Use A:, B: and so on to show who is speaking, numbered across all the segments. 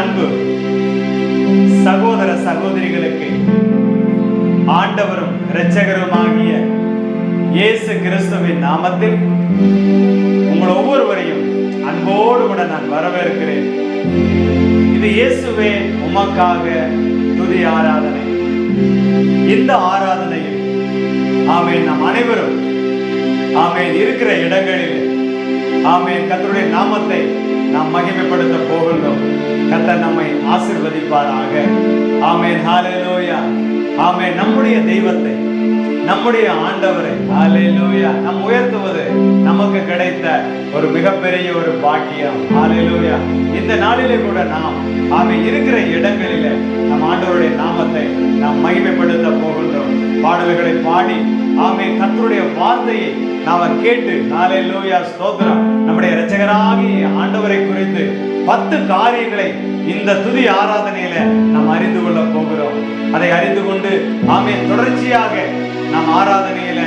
A: அன்பு சகோதர சகோதரிகளுக்கு ஆண்டவரும் இரட்சகருமாகிய இயேசு கிறிஸ்துவின் நாமத்தில் உங்கள் ஒவ்வொருவரையும் அன்போடு கூட நான் வரவேற்கிறேன். இது இயேசுவே உமக்காக துதி ஆராதனை. இந்த ஆராதனையில் ஆமென் நம் அனைவரும் ஆமென் இருக்கிற இடங்களில் ஆமென் கர்த்தருடைய நாமத்தை நாம் மகிமைப்படுத்த போகின்றோம். கர்த்தர் நம்மை ஆசீர்வதிப்பாராக. ஆமென். ஹல்லேலூயா. ஆமென். நம்முடைய தெய்வத்தை, நம்முடைய ஆண்டவரை ஹல்லேலூயா நாம் உயர்த்துவது நமக்கு கிடைத்த ஒரு மிகப்பெரிய ஒரு பாக்கியம். ஹல்லேலூயா. இந்த நாளிலே கூட நாம் ஆமென் இருக்கிற இடங்களிலே நம் ஆண்டவருடைய நாமத்தை நாம் மகிமைப்படுத்த போகின்றோம். பாடல்களை பாடி ஆமென் கர்த்தருடைய வார்த்தையை நாம் கேட்டு ஹல்லேலூயா ஸ்தோத்திரம் நம்முடைய இரட்சகராகிய ஆண்டவரை குறித்து 10 காரியங்களை இந்த துதி ஆராதனையில நாம் அறிந்து கொள்ள போகிறோம். அதை அறிந்து கொண்டு ஆமென் தொடர்ச்சியாக நாம் ஆராதனையில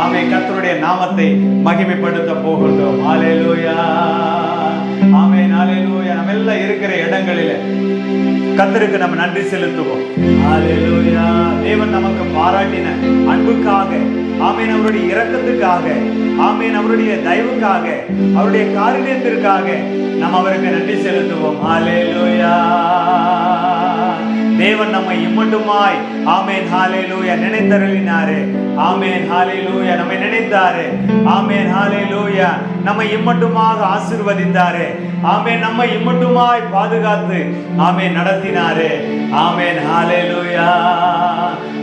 A: ஆமென் கர்த்தருடைய நாமத்தை மகிமைப்படுத்த போகின்றோம். ஹல்லேலூயா. ஆமென். ஹல்லேலூயா. நம்ம எல்லாம் இருக்கிற இடங்களிலே கர்த்தருக்கு நம்ம நன்றி செலுத்துவோம். ஹல்லேலூயா. தேவன் நமக்கு பாராட்டின அன்புக்காக ஆமென், அவருடைய இரக்கத்துக்காக ஆமென், அவருடைய தயவுக்காக, அவருடைய காருண்யத்திற்காக நாம் அவருக்கு நன்றி செலுத்துவோம். ஹல்லேலூயா. தேவன் நம்மை இம்மட்டுமாய் ஆமென் ஹல்லேலூயா நினைத்தருளினாரே. ஆமென் ஹல்லேலூயா. நம்மை நினைத்தாரே. ஆமென் ஹல்லேலூயா. நம்மை இம்மட்டுமாக ஆசீர்வதித்தாரே. ஆமென். நம்மை இம்மட்டுமாய் பாதுகாத்து ஆமென் நடத்தினாரே. ஆமென் ஹல்லேலூயா.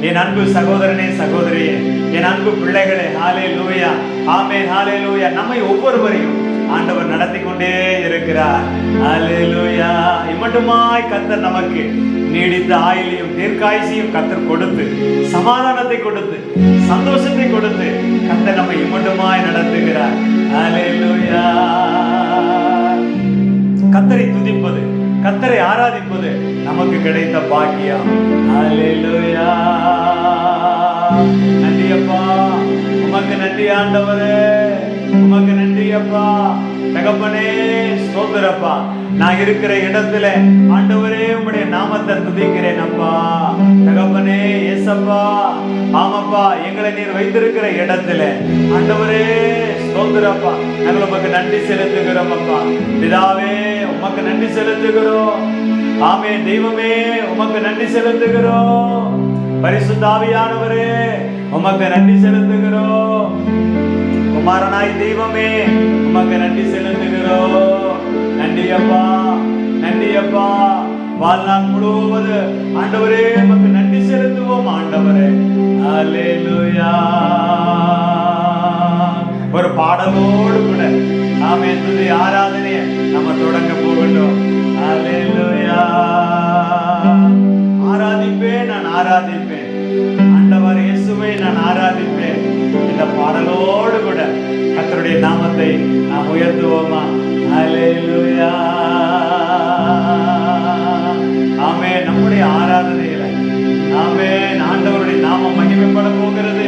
A: என் அன்பு சகோதரனே சகோதரியே, என் அன்பு பிள்ளைகளே ஹல்லேலூயா. ஆமென் ஹல்லேலூயா. நம்மை ஒவ்வொருவரையும் ஆண்டவர் நடத்தி கொண்டே இருக்கிறார். ஹல்லேலூயா. இம்மட்டுமாய் கர்த்தர் நமக்கு நீடித்த ஆயுளையும் தீர்க்காயுசையும் கர்த்தர் கொடுத்து, சமாதானத்தை கொடுத்து, சந்தோஷத்தை கொடுத்து கர்த்தர் நம்மை இம்மட்டுமாய் நடத்துகிறார். ஹல்லேலூயா. கர்த்தரை துதிப்பது, கர்த்தரை ஆராதிப்பது நமக்கு கிடைத்த பாக்கியம். ஹல்லேலூயா. நன்றி அப்பா, உமக்கு நன்றி ஆண்டவரே, உமக்கு நன்றி அப்பா. தகப்பனே ஸ்தோத்திரப்பா. நான் இருக்கிற இடத்துல ஆண்டவரே உம்முடைய நாமத்தை துதிக்கிறேன் அப்பா. தகப்பனே ஏசப்பா, ஆமாப்பா, எங்களை நீர் வைத்திருக்கிற இடத்துல ஆண்டவரே ஸ்தோத்திரப்பா நாங்கள் உமக்கு நன்றி செலுத்துகிறோம் அப்பா. பிதாவே உமக்கு நன்றி செலுத்துகிறோம். ஆமென். தெய்வமே உமக்கு நன்றி செலுத்துகிறோம். பரிசுத்த ஆவியானவரே உமக்கு நன்றி செலுத்துகிறோம். குமாரனாய் தெய்வமே உமக்கு நன்றி செலுத்துகிறோம். நன்றி அப்பா, நன்றி அப்பா. வாழ்நாள் முழுவது ஆண்டவரே உமக்கு நன்றி செலுத்துவோம் ஆண்டவரே. ஹல்லேலூயா. ஒரு பாடலோடு கூட ஆமென் துதி ஆராதனையை நம்ம தொடங்க போகட்டும். ஹல்லேலூயா. ஆராதிப்பேன், நான் ஆராதிப்பேன் ஆண்டவர் இயேசுவை நான் ஆராதிப்பேன். இந்த பாடலோடு கூட கர்த்தருடைய நாமத்தை நாம் உயர்த்துவோமா? ஹல்லேலூயா. ஆமென். நம்முடைய ஆராதனையில ஆமென் ஆண்டவருடைய நாமம் மகிமைப்பட போகிறது.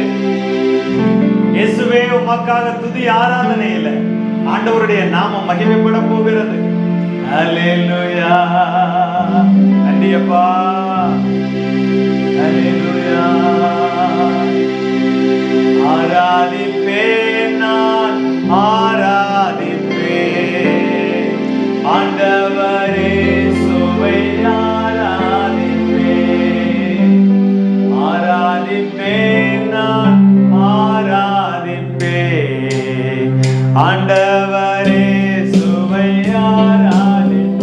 A: இயேசுவே உமக்காக துதி ஆராதனையில ஆண்டவருடைய நாமம் மகிமைப்பட போகிறது. ஹல்லேலூயா. நன்றி அப்பா. ஹல்லேலூயா. ஆராதிப்பேன், நான் ஆராதிப்பேன் ஆண்டவரே சுவை ஆராதிப்பேன். ஆராதிப்பேன், நான் ஆராதிப்பேன் ஆண்டவரே சுவை ஆராதிப்பேன்.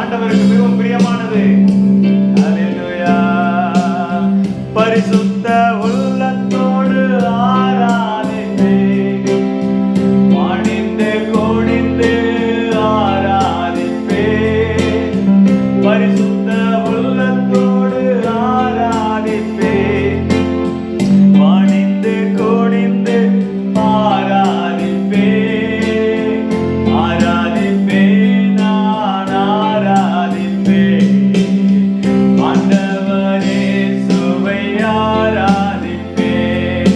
A: ஆண்டவருக்கு மிகவும் பிரியமானது. ஹல்லேலூயா. பரிசுத்த உள்ளத்தோடு ஆராதிப்பேன், பணிந்து குனிந்து ஆராதிப்பேன். பரிசுத்த உள்ளத்தோடு ஆராதிப்பேன், பணிந்து குனிந்து ஆராதிப்பேன். ஆராதிப்பேன், நான் ஆராதிப்பேன். ஆண்டவரே சுவை ஆராதிப்பேன்.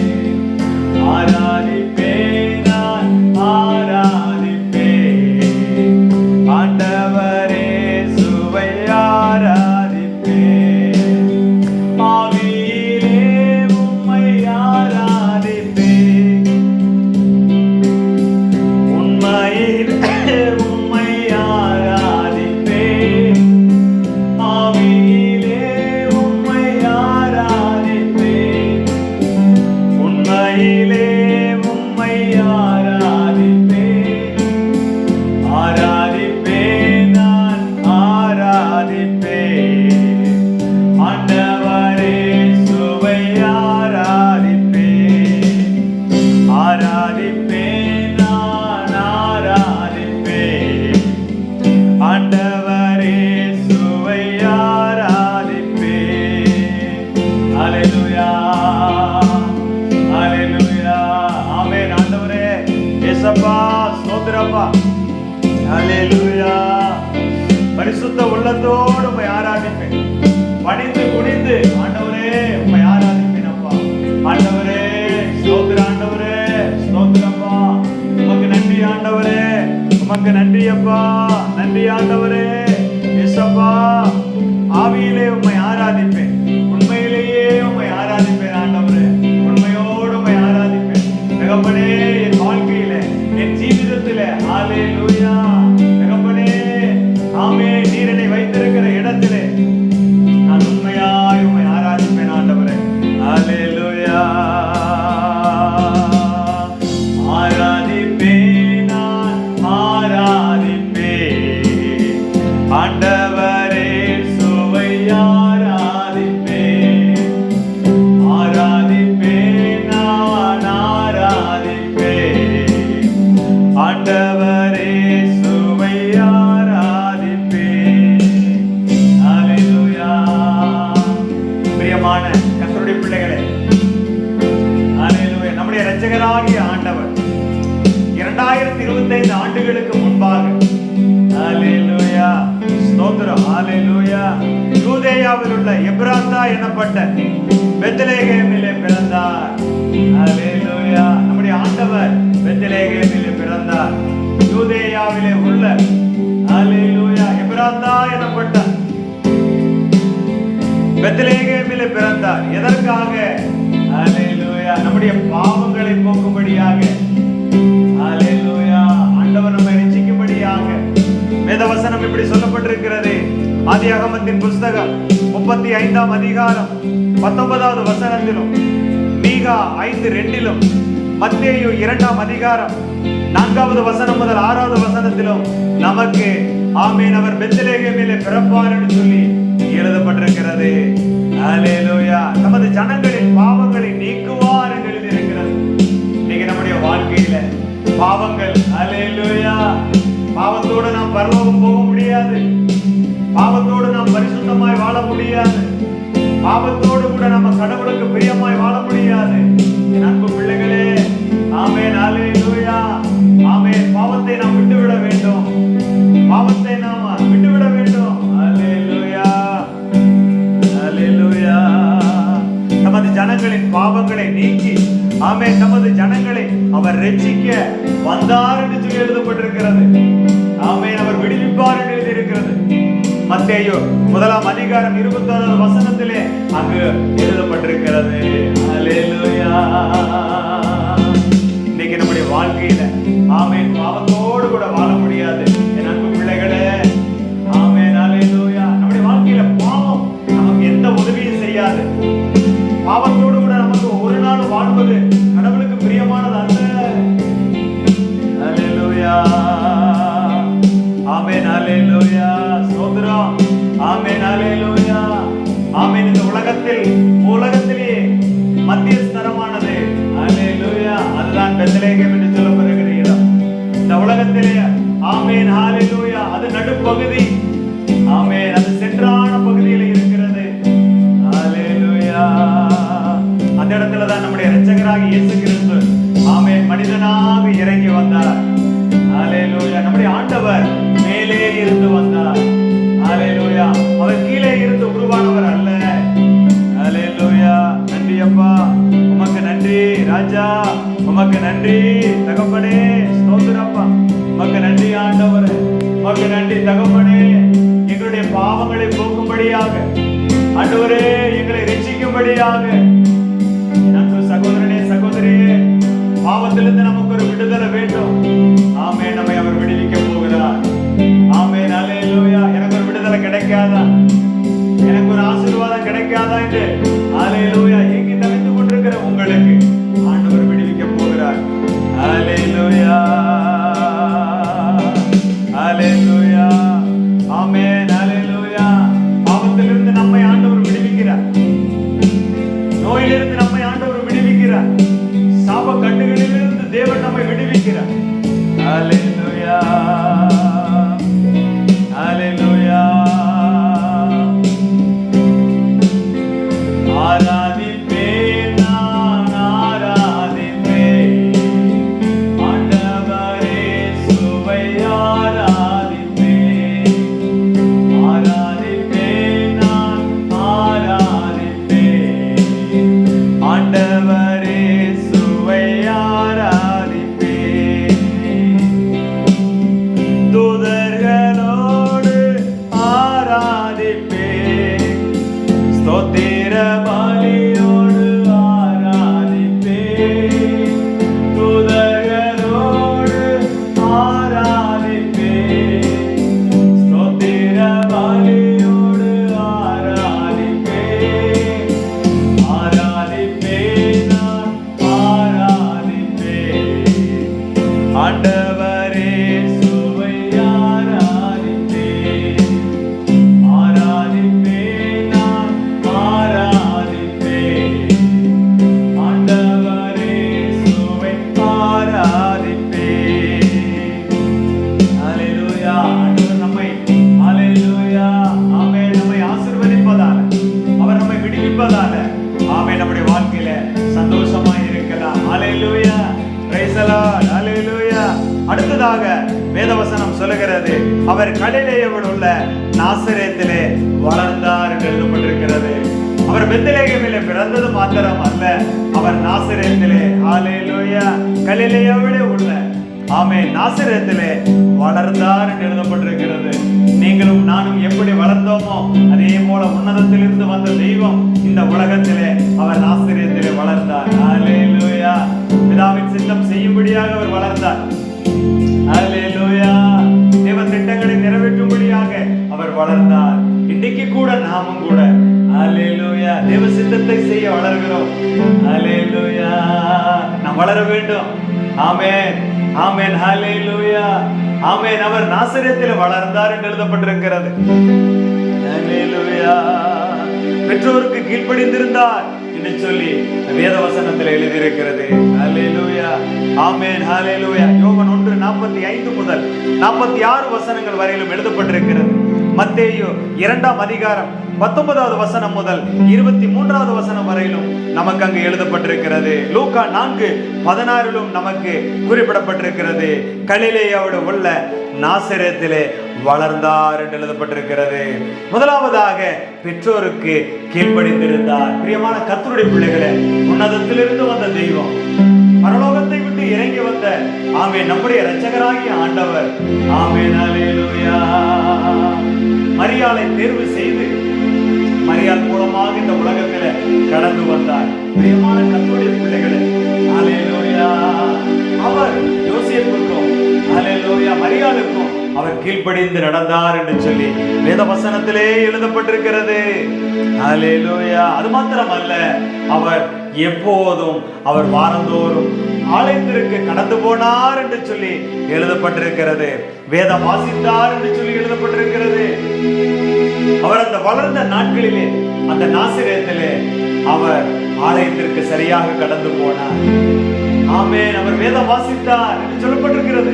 A: ஆராதிப்பேன், நான் ஆராதிப்பேன். ஆண்டவரே சுவை ஆராதிப்பேன். ஆவியிலே உம்மை ஆராதிப்பேன். உண்மையிலே உம்மை ஆராதிப்பேன். ஆவியிலே உம்மை ஆராதிப்பேன். உண்மையிலே உம்மை ஆராதிப்பேன். ஆராதிப்பேன், நான் ஆராதிப்பேன். ஆண்டவரே சுவை ஆராதிப்பேன். ஆராதிப்பேன், நான் ஆராதிப்பேன். ஆண்டவரே சுவை ஆராதிப்பேன். ஹல்லேலூயா. ஹல்லேலூயா. ஆமென். ஆண்டவரே இயேசப்பா ஸ்தோத்திரப்பா. ஹல்லேலூயா. பரிசுத்த உள்ளத்தோடு உம்மை ஆராதிப்பேன், பணிந்து குனிந்து ஆண்டவரே உம்மை ஆராதிப்பேன் அப்பா. ஆண்டவரே ஸ்தோத்திர. ஆண்டவரே ஸ்தோத்திரப்பா. உமக்கு நன்றி ஆண்டவரே, உமக்கு நன்றி அப்பா. நன்றி ஆண்டவரே. இயேசப்பா, ஆவியிலே உம்மை ஆராதிப்பேன், உண்மையிலேயே உம்மை ஆராதிப்பேன் ஆண்டவரே. உண்மையோடு உம்மை ஆராதிப்பேன் தகப்பனே. என் வாழ்க்கையிலே, என் ஜீவிதத்திலே ஹல்லேலூயா தகப்பனே. ஆமென். நீர் என்னை வைத்திருக்கிற இடத்திலே நான் உண்மையாய் உம்மை ஆராதிப்பேன் ஆண்டவரே. ஹல்லேலூயா. ஆராதிப்பேன், நான் ஆராதிப்பேன். ஆண்டவரே சுவை ஆராதிப்பேன். ஆராதிப்பேன், நான் ஆராதிப்பேன். ஆண்டவரே சுவை ஆராதிப்பேன். ஹல்லேலூயா. பிரியமான கர்த்தருடைய பிள்ளைகளே, ஹல்லேலூயா. நம்முடைய இரட்சகராகிய ஆண்டவர் 2025 ஆண்டுகளுக்கு முன்பாக ஹல்லேலூயா ஸ்தோத்திரம் ஹல்லேலூயா யூதேயாவில் உள்ள எப்ராத்தா எனப்பட்ட பெத்லெகேமிலே பிறந்தார். ஹல்லேலூயா. நம்முடைய ஆண்டவர் பெத்லெகேமிலே பிறந்தார். யூதேயாவிலே உள்ள ஹல்லேலூயா எப்ராத்தா எனப்பட்ட பெத்லெகேமிலே பிறந்தார். எதற்காக? ஹல்லேலூயா நம்முடைய பாவங்களை போக்கும்படியாக. ஹல்லேலூயா ஆண்டவர் நம்மை ரட்சிக்கும்படியாக. வேதவசனம் இப்படி சொல்லப்பட்டிருக்கிறது. ஆதியாகமத்தின் புஸ்தகம் 35ஆம் அதிகாரம் 19வது வசனத்திலும், மீகா 5:2, மத்தேயு 2ஆம் அதிகாரம் 4வது வசனம் முதல் 6வது வசனத்திலும் நமக்கு ஆமென் அவர் பெத்லெகேமிலே பிறப்பார் என்று சொல்லி எழுதப்பட்டிருக்கிறது. ஹல்லேலூயா. நமது ஜனங்களின் பாவங்களை நீக்குவார் என்று எழுதியிருக்கிறது. இன்னைக்கு நம்முடைய வாழ்க்கையில பாவங்கள் ஹல்லேலூயா பாவத்தோடு நாம் பரலோகம் போக முடியாது. பாவத்தோடு நாம் பரிசுத்தமாய் வாழ முடியாது. பாவத்தோடு கூட நம்ம கடவுளுக்கு பிரியமாய் வாழ முடியாது. என் அன்பு பிள்ளைகளே, ஆமென் ஹல்லேலூயா ஆமென். பாவத்தை நாம் விட்டுவிட வேண்டும். பாவத்தை நாம் விட்டுவிட வேண்டும். ஹல்லேலூயா ஹல்லேலூயா. நமது ஜனங்களின் பாவங்களை நீக்கி ஆமென் நமது ஜனங்களை அவர் ரட்சிக்க வந்தார் என்று சொல்லி எழுதப்பட்டிருக்கிறது. ஆமென் அவர் விடுவிப்பார் என்று எழுதியிருக்கிறது. மத்தேயு 1ஆம் அதிகாரம் 21வது வசனத்திலே அங்கு எழுதப்பட்டிருக்கிறது. ஹல்லேலூயா. இன்னைக்கு நம்முடைய வாழ்க்கையில ஆமென் பாவத்தோடு கூட வாழ முடியாது. என் அன்பு பிள்ளைகளே, ஆமென் ஹல்லேலூயா. நம்முடைய வாழ்க்கையில பாவம் நமக்கு எந்த உதவியும் செய்யாது. பாவத்தோடு கூட நமக்கு ஒரு நாள் வாழ்வது கடவுளுக்கு பிரியமானது அல்ல. ஹல்லேலூயா ஆமென் ஹல்லேலூயா ஸ்தோத்திரம். மத்தியஸ்தரமானது. ஹalleluya. அதுதான் பெத்லகேம் என்று சொல்லப்படுகிற இடம். இந்த உலகத்திலே ஆமென் ஹalleluya அது நடுப்பகுதி. ஆமென் அது சென்றான பகுதியில் இருக்கிறது. ஹalleluya. அந்த இடத்துல தான் நம்முடைய இரட்சகராகிய இயேசு கிறிஸ்து ஆமென் மனிதனாக இறங்கி வந்தார். ஹalleluya. நம்முடைய ஆண்டவர் மேலே இருந்து வந்தார். ஹalleluya. அவர் கீழே இருந்து உருவானவர் அல்ல. ஹalleluya. நன்றி அப்பா, உமக்கு நன்றி ராஜா, உமக்கு நன்றி தகப்பனே, ஸ்தோத்திரப்பா, உமக்கு நன்றி ஆண்டவரே, உமக்கு நன்றி தகப்பனே. எங்களுடைய பாவங்களை போக்கும்படியாக ஆண்டவரே, எங்களை ரட்சிக்கும்படியாக நமக்கு சகோதரனே சகோதரியே, பாவத்திலிருந்து நமக்கு ஒரு விடுதலை வேண்டும். ஆமென். நம்மை அவர் விடுவிக்க போகிறார். ஆமென் ஹalleluya. எனக்கு ஒரு விடுதலை கிடைக்காதா, எனக்கு ஒரு ஆசீர்வாதம் கிடைக்காதா என்று ஹalleluya ஏங்கி தவித்துக் கொண்டிருக்கிற உங்களுக்கு ஆண்டவர் விடுவிக்க போகிறார். ஹalleluya ஹalleluya ஆமென் ஹalleluya. பாவத்திலிருந்து நம்மை ஆண்டவர் விடுவிக்கிறார். நோயிலிருந்து நம்மை ஆண்டவர் விடுவிக்கிறார். சாப கட்டுகளிலிருந்து தேவன் நம்மை விடுவிக்கிறார். ஹalleluya ஹalleluya. ஆராதிப்பேன் நான் ஆராதிப்பேன் ஆண்டவரே சுவை ஆராதிப்பேன். ஆராதிப்பேன் நான் ஆராதிப்பேன் ஆண்டவரே சுவை ஆராதிப்பேன். தூதர்களோடு ஆராதிப்பேன். ஸ்தோத்திர பலியோடு ஆராதிப்பேன். தூதர்களோடு ஆராதிப்பேன். ஸ்தோத்திர பலியோடு ஆராதிப்பேன். ஆராதிப்பேன் நான் ஆராதிப்பேன் ஆண்டவரே சுவை ஆராதிப்பேன். ஆராதிப்பேன் நான் ஆராதிப்பேன் ஆண்டவரே சுவை ஆராதிப்பேன். ஹalleluya. ஆண்டவர் நம்மை ஹalleluya ஆமென் நம்மை ஆசீர்வதிப்பதால, அவர் நம்மை விடுவிப்பதால ஆமென் நம்முடைய வாழ்க்கையில சந்தோஷமாய் இருக்கலாம். ஹalleluya. praise the Lord. ஹalleluya. அடுத்ததாக வேதவசனம் சொல்லுகிறது, அவர் கலிலேயாவில் உள்ள நாசரேத்திலே வளர்ந்தார் என்று எழுதப்பட்டிருக்கிறது. அவர் பெத்லகேமிலே பிறந்தது மாத்திரம் அல்ல, அவர் நாசரேத்திலே ஹalleluya கலிலேயாவிலே உள்ள ஆமென் நாசரேத்திலே வளர்ந்தார் என்று எழுதப்பட்டிருக்கிறது. நீங்களும் நானும் எப்படி வளர்ந்தோமோ அதே போல உன்னதத்திலிருந்து வந்த தெய்வம் இந்த உலகத்திலே அவர் நாசரேத்திலே வளர்ந்தார். ஹalleluya. பிதாவின் சித்தம் செய்யும்படியாக அவர் வளர்ந்தார். ஹalleluya. தேவ திட்டங்களை நிறைவேற்றும்படியாக அவர் வளர்ந்தார். இன்னைக்கு கூட நாமும் கூட ஹalleluya தேவ சித்தத்தை செய்ய வளர்கிறோம். ஹalleluya. நாம் வளர வேண்டும். ஆமென் ஆமென் ஹalleluya ஆமென். அவர் நாசரேத்திலே வளர்ந்தார் என்று எழுதப்பட்டிருக்கிறது. ஹalleluya. பெற்றோருக்கு கீழ்ப்படிந்திருந்தார் என்று சொல்லி வேதவசனத்தில் எழுதியிருக்கிறது. ஹalleluya ஆமென் ஹalleluya. யோவான் 1:45 முதல் 46 வசனங்கள் வரையிலும் எழுதப்பட்டிருக்கிறது. மத்தேயு 2ஆம் அதிகாரம் 19வது வசனம் முதல் 23வது வசனம் வரையிலும் நமக்கு அங்கு எழுதப்பட்டிருக்கிறது. லூக்கா 4:16 நமக்கு குறிப்பிடப்பட்டிருக்கிறது. கலிலேயாவோடு உள்ள நாசரேத்திலே வளர்ந்தார் என்று எழுதப்பட்டிருக்கிறது. முதலாவதாக பெற்றோருக்கு கீழ்ப்படிந்திருந்தார். பிரியமான கர்த்தருடைய பிள்ளைகளே, உன்னதத்திலிருந்து வந்த தெய்வம், பரலோகத்தை விட்டு இறங்கி வந்த ஆமென் நம்முடைய இரட்சகராகிய ஆண்டவர் ஆமென் ஹalleluya மரியாளை தேர்வு செய்து மரியாள் மூலமாக இந்த உலகத்தில் கடந்து வந்தார். பிரியமான கர்த்தருடைய பிள்ளைகளே, ஹalleluya அவர் யோசேப்புக்கும் ஹalleluya மரியாளுக்கும் அவர் கீழ்ப்படிந்து நடந்தார் என்று சொல்லி வேதவசனத்திலே எழுதப்பட்டிருக்கிறது. ஹalleluya அது மாத்திரமல்ல, அவர் எப்போதும் அவர் வாரந்தோறும் ஆலயத்திற்கு கடந்து போனார் என்று சொல்லி எழுதப்பட்டிருக்கிறது. வேதம் வாசித்தார் என்று சொல்லி எழுதப்பட்டிருக்கிறது. அவர் அந்த வளர்ந்த நாட்களிலே அந்த நாசரேத்திலே அவர் ஆலயத்திற்கு சரியாக கடந்து போனார். ஆமென். அவர் வேதம் வாசித்தார் என்று சொல்லப்பட்டிருக்கிறது.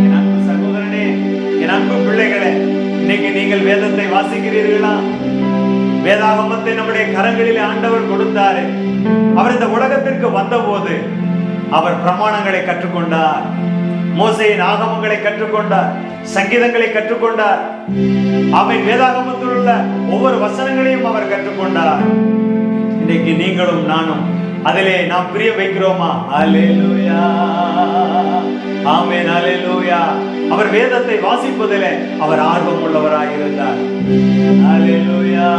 A: என் அன்பு சகோதரனே, என் அன்பு பிள்ளைகளே, இன்னைக்கு நீங்கள் வேதத்தை வாசிக்கிறீர்களா? வேதாகமத்தை நம்முடைய கரங்களிலே ஆண்டவர் கொடுத்தாரு. அவர் இந்த உலகத்திற்கு வந்தபோது அவர் பிரமாணங்களை கற்றுக்கொண்டார், மோசேயின் ஆகமங்களை கற்றுக்கொண்டார், சங்கீதங்களை கற்றுக்கொண்டார். ஆமென். வேதாகமத்தில் உள்ள ஒவ்வொரு வசனங்களையும் அவர் கற்றுக்கொண்டார். இன்னைக்கு நீங்களும் நானும் அதிலே நாம் பிரிய வைக்கிறோமா? அல்லேலூயா, ஆமென், அல்லேலூயா. அவர் வேதத்தை வாசிப்பதிலே அவர் ஆர்வம் உள்ளவராய் இருந்தார். அல்லேலூயா.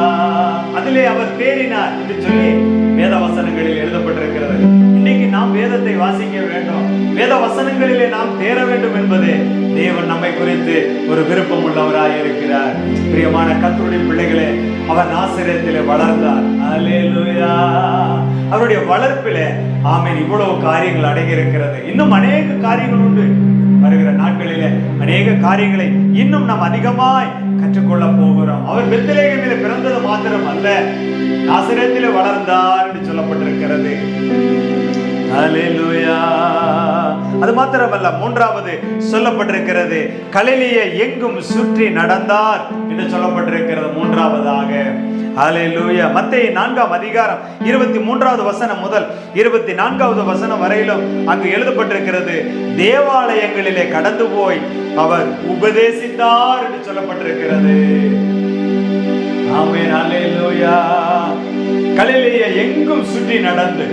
A: அதிலே அவர் தேறினார் என்று சொல்லி வேத வசனங்களில் எழுதப்பட்டிருக்கிறது. இன்னைக்கு நாம் வேதத்தை வாசிக்க வேண்டும், வேத வசனங்களிலே நாம் தேர வேண்டும் என்பது தேவன் நம்மை குறித்து ஒரு விருப்பம் உள்ளவராய் இருக்கிறார். பிரியமான கர்த்தருடைய பிள்ளைகளே, அவர் நாசரேத்திலே வளர்ந்தார். அல்லேலூயா. அவருடைய வளர்ப்பிலே ஆமென் இவ்வளவு காரியங்கள் அடங்கி இருக்கிறது. இன்னும் அநேக காரியங்கள் உண்டு. வருகிற நாட்களிலே அநேக காரியங்களை இன்னும் நாம் அதிகமாய் கற்றுக்கொள்ள போகிறோம். அவர் பெத்லகேமிலே பிறந்தது மாத்திரம் அல்ல, நாசரேத்திலே வளர்ந்தார் என்று சொல்லப்பட்டிருக்கிறது. அல்லேலூயா. அது மாத்திரமல்ல, மூன்றாவது சொல்லப்பட்டிருக்கிறது, கலிலேயை எங்கும் சுற்றி நடந்தார் என்று சொல்லப்பட்டிருக்கிறது. மூன்றாவதாக அல்லேலூயா. மத்தேயு 4ஆம் அதிகாரம் 23வது வசனம் முதல் 24வது வசனம் வரையிலும் அங்கு எழுதப்பட்டிருக்கிறது, தேவாலயங்களிலே கடந்து போய் அவர் உபதேசித்தார் என்று சொல்லப்பட்டிருக்கிறது. ஆமென், அல்லேலூயா. கலிலேயை எங்கும் சுற்றி நடந்து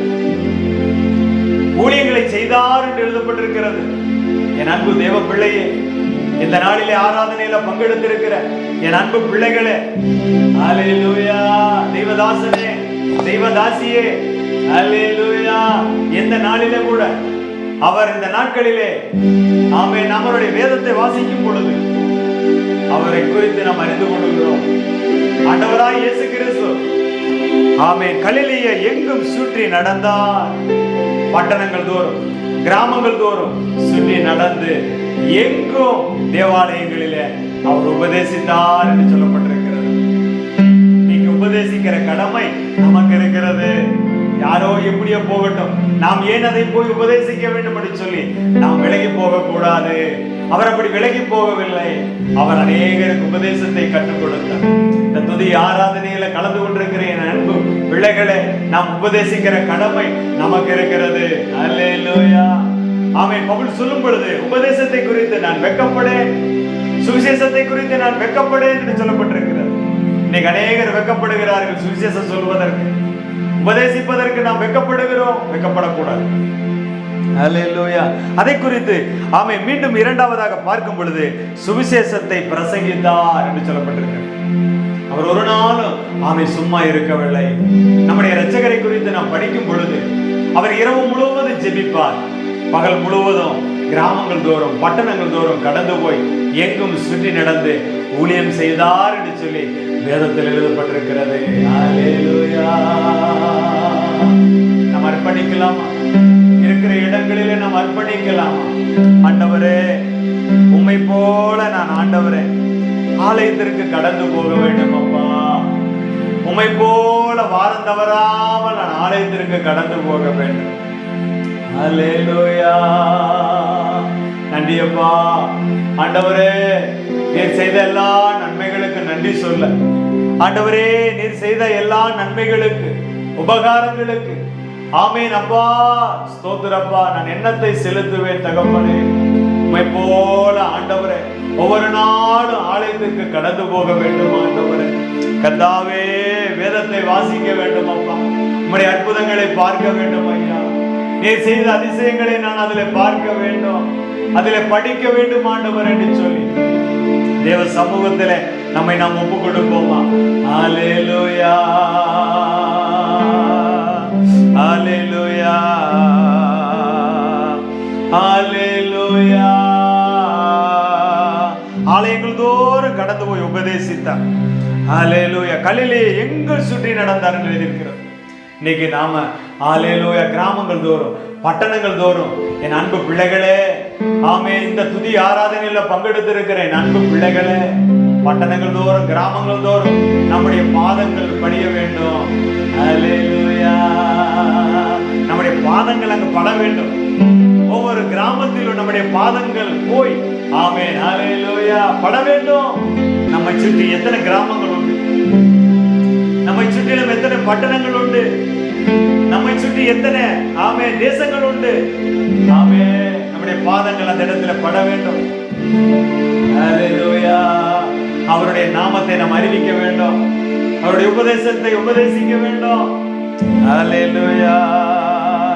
A: ஊழியங்களை செய்தார் என்று எழுதப்பட்டிருக்கிறது. என் அன்பு தேவ பிள்ளையே, இந்த நாளிலே ஆராதனையில பங்கெடுத்திருக்கிற என் அன்பு பிள்ளைகளே, அல்லேலூயா, தெய்வதாசனே, தெய்வதாசியே, அல்லேலூயா. இந்த நாளிலே கூட அவர் இந்த நாட்களிலே ஆமென் நம்மளுடைய வேதத்தை வாசிக்கும் பொழுது அவரை குறித்து நாம் அறிந்து கொள்கிறோம். ஆண்டவராய் இயேசு கிறிஸ்து ஆமென் கலிலேயை எங்கும் சுற்றி நடந்தார். பட்டணங்கள் தோறும், கிராமங்கள் தோறும் சுற்றி நடந்து எங்கும் தேவாலயங்களிலே அவர் உபதேசித்தார் என்று சொல்லப்பட்டிருக்கிறது. நீங்க உபதேசிக்கிற கடமை நமக்கு இருக்கிறது. யாரோ எப்படியோ போகட்டும், நாம் ஏன் அதை போய் உபதேசிக்க வேண்டும் என்று சொல்லி நாம் விலகி போக கூடாது. அவர் அப்படி விலகி போகவில்லை. அவர் அநேகருக்கு உபதேசத்தை கற்றுக் கொடுத்தார். இந்த துதி ஆராதனையில கலந்து கொண்டிருக்கிற என் அன்பு பிள்ளைகளே, நாம் உபதேசிக்கிற கடமை நமக்கு இருக்கிறது. அல்லேலூயா. ஆமென். பவுல் சொல்லும் பொழுது உபதேசத்தை குறித்து நான் வெட்கப்படேன், சுவிசேஷத்தை குறித்து நான் வெட்கப்படேன் என்று சொல்லப்பட்டிருக்கிறது. இன்னைக்கு அநேகர் வெட்கப்படுகிறார்கள் சுவிசேஷம் சொல்வதற்கு, உபதேசிப்பதற்கு நாம் வெட்கப்படுகிறோம். வெட்கப்படக்கூடாது. அல்லேலூயா. அதை குறித்து ஆமென் மீண்டும் இரண்டாவதாக பார்க்கும் பொழுது சுவிசேஷத்தை பிரசங்கித்தார் என்று சொல்லப்பட்டிருக்கிறது. அவர் ஒரு நாளும் ஆமென் சும்மா இருக்கவில்லை. நம்முடைய இரட்சகரை குறித்து நாம் படிக்கும் பொழுது அவர் இரவு முழுவதும் ஜெபிப்பார், பகல் முழுவதும் கிராமங்கள் தோறும் பட்டணங்கள் தோறும் கடந்து போய் எங்கும் சுற்றி நடந்து ஊழியம் செய்தார் என்று சொல்லி வேதத்தில் எழுதப்பட்டிருக்கிறது. அல்லேலூயா. நாம் அர்ப்பணிக்கலாமா? இருக்கிற இடங்களிலே நாம் அர்ப்பணிக்கலாமா? ஆண்டவரே, உம்மை போல நான் ஆண்டவரே ஆலயத்திற்கு கடந்து போக வேண்டும் அப்பா. உம்மை போல வாரம் தவறாமல் நான் ஆலயத்திற்கு கடந்து போக வேண்டும். அல்லேலூயா. நன்றி அப்பா. ஆண்டவரே, நீர் செய்த எல்லா நன்மைகளுக்கு நன்றி சொல்ல. ஆண்டவரே, நீர் செய்த எல்லா நன்மைகளுக்கு உபகாரங்களுக்கு ஆமென் அப்பா, ஸ்தோத்திரப்பா. நான் எண்ணத்தை செலுத்துவேன் தகப்பனே. உம்மை போல ஆண்டவரே ஒவ்வொரு நாளும் ஆலயத்துக்கு கடந்து போக வேண்டும் ஆண்டவரே. கர்த்தாவே, வேதத்தை வாசிக்க வேண்டும் அப்பா. உம்முடைய அற்புதங்களை பார்க்க வேண்டும் ஐயா. நீர் செய்த அதிசயங்களை நான் அதில் பார்க்க வேண்டும், அதில் படிக்க வேண்டும் ஆண்டவர் என்று சொல்லி தேவ சமூகத்திலே நம்மை நாம் ஒப்பு கொடுப்போமா? அல்லேலூயா, அல்லேலூயா, அல்லேலூயா. ஆலயங்கள் தோறும் கடந்து போய் உபதேசித்தார். அல்லேலூயா. கலிலேயை எங்கும் சுற்றி நடந்தார் என்று எழுதியிருக்கிறது. இன்னைக்கு நாம அல்லேலூயா கிராமங்கள் தோறும் பட்டணங்கள் தோறும் என் அன்பு பிள்ளைகளே, ஆமென், இந்த துதி ஆராதனையில பங்கெடுத்திருக்கிற என் அன்பு பிள்ளைகளே, பட்டணங்கள் தோறும் கிராமங்கள் தோறும் நம்முடைய பாதங்கள் படிய வேண்டும். ஹல்லேலூயா. நம்முடைய பாதங்கள் அங்கு பட வேண்டும். ஒவ்வொரு கிராமத்திலும் நம்முடைய பாதங்கள் போய் ஆமென் ஹல்லேலூயா பட வேண்டும். நம்மை சுற்றி எத்தனை கிராமங்கள் உண்டு, நம்மை சுற்றிலும் எத்தனை பட்டணங்கள் உண்டு, நம்மை சுற்றி எத்தனை ஆமென் தேசங்கள் உண்டு. ஆமென் நம்முடைய பாதங்கள் அந்த இடத்துல பட வேண்டும். ஹல்லேலூயா. அவருடைய நாமத்தை நாம் அறிவிக்க வேண்டும், அவருடைய உபதேசத்தை உபதேசிக்க வேண்டும். ஹல்லேலூயா.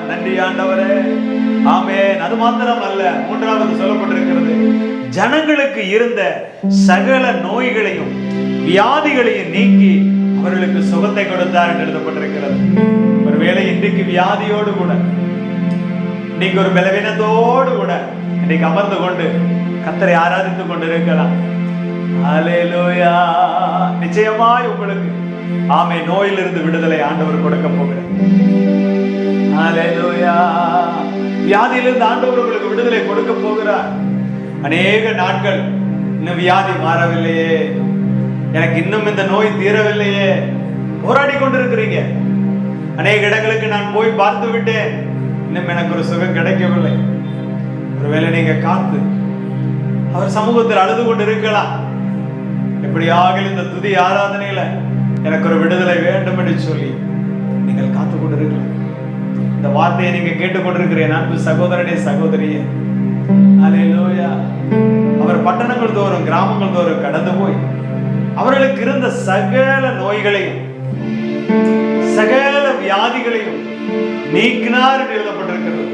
A: நன்றி ஆண்டவரே. ஆமென். அது மாத்திரம் அல்ல, மூன்றாவது சொல்லப்பட்டிருக்கிறது, ஜனங்களுக்கு இருந்த சகல நோய்களையும் வியாதிகளையும் நீக்கி அவர்களுக்கு சுகத்தை கொடுத்தார் என்று எழுதப்பட்டிருக்கிறது. ஒருவேளை இன்றைக்கு வியாதியோடு கூட, இன்னைக்கு ஒரு பலவீனத்தோடு கூட இன்னைக்கு அமர்ந்து கொண்டு கர்த்தரை ஆராதித்துக் கொண்டு இருக்கலாம். ஹல்லேலூயா. நிச்சயமாய் உங்களுக்கு ஆமென் நோயிலிருந்து விடுதலை ஆண்டவர் கொடுக்க போகிறார். ஹல்லேலூயா. வியாதியிலிருந்து ஆண்டவர் உங்களுக்கு விடுதலை கொடுக்க போகிறார். அநேக நாட்கள் இன்னும் வியாதி மாறவில்லையே, எனக்கு இன்னும் இந்த நோய் தீரவில்லையே, போராடி கொண்டிருக்கிறீங்க. அநேக இடங்களுக்கு நான் போய் பார்த்து விட்டேன், இன்னும் எனக்கு ஒரு சுகம் கிடைக்கவில்லை. ஒருவேளை நீங்க காத்து அவர் சமூகத்தில் அழுது கொண்டு இருக்கலாம். எப்படியாக இந்த துதி ஆராதனையில எனக்கு ஒரு விடுதலை வேண்டும் என்று சொல்லி நீங்கள் காத்து கொண்டிருக்கலாம். இந்த வார்த்தையை நீங்க கேட்டுக்கொண்டிருக்கிறேன் அன்பு சகோதரனே சகோதரியே. ஹல்லேலூயா. அவர் பட்டணங்கள் தோறும் கிராமங்கள் தோறும் கடந்து போய் அவர்களுக்கு இருந்த சகல நோய்களையும் சகல வியாதிகளையும் நீக்கினார் என்று எழுதப்பட்டிருக்கிறது.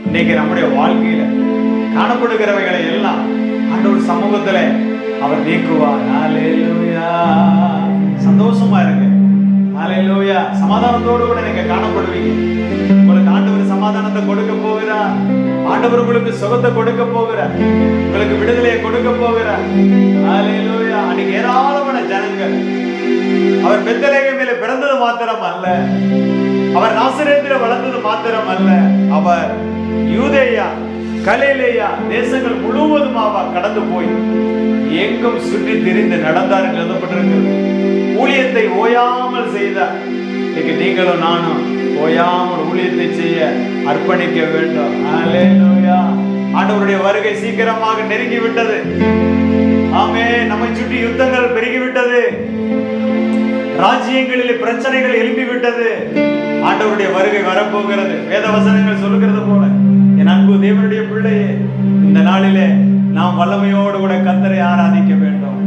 A: இன்னைக்கு நம்முடைய வாழ்க்கையில காணப்படுகிறவைகளை எல்லாம் ஆண்டவர் சமூகத்துல அவர் நீக்குவார். ஹல்லேலூயா. சந்தோஷமா இருங்க. ஹல்லேலூயா. சமாதானத்தோடு கூட நீங்க காணப்படுவீங்க. உங்களுக்கு ஆண்டவர் சமாதானத்தை கொடுக்க போகிறார். ஆண்டவர் உங்களுக்கு சுகத்தை கொடுக்க போகிறார். உங்களுக்கு விடுதலையை கொடுக்க போகிறார். ஹல்லேலூயா. அன்னைக்கு ஏராளமான ஜனங்கள் அவர் பெத்லகேமிலே பிறந்தது மாத்திரம் அல்ல, அவர் நாசரேத்திலே வளர்ந்தது மாத்திரம் அல்ல, அவர் யூதேயா கலிலேயா தேசங்கள் முழுவதுமாக கடந்து போய் எங்கும் சுற்றி திரிந்து நடந்தார் என்று எழுதப்பட்டிருக்கிறது. ஊழியத்தை ஓயாமல் செய்தார். இன்னைக்கு நீங்களும் நானும் ஓயாமல் ஊழியத்தை செய்ய அர்ப்பணிக்க வேண்டும். ஹல்லேலூயா. ஆண்டவருடைய வருகை சீக்கிரமாக நெருங்கி விட்டது. ஆமென். நம்மை சுற்றி யுத்தங்கள் பெருகிவிட்டது, ராஜ்யங்களில் பிரச்சனைகள் எழுப்பிவிட்டது. ஆண்டவருடைய வருகை வரப்போகிறது. வேத வசனங்கள் சொல்லுகிறது போல, என் அன்பு தேவனுடைய பிள்ளையே, இந்த நாளிலே நாம் வல்லமையோடு கூட கர்த்தரை ஆராதிக்க வேண்டும்.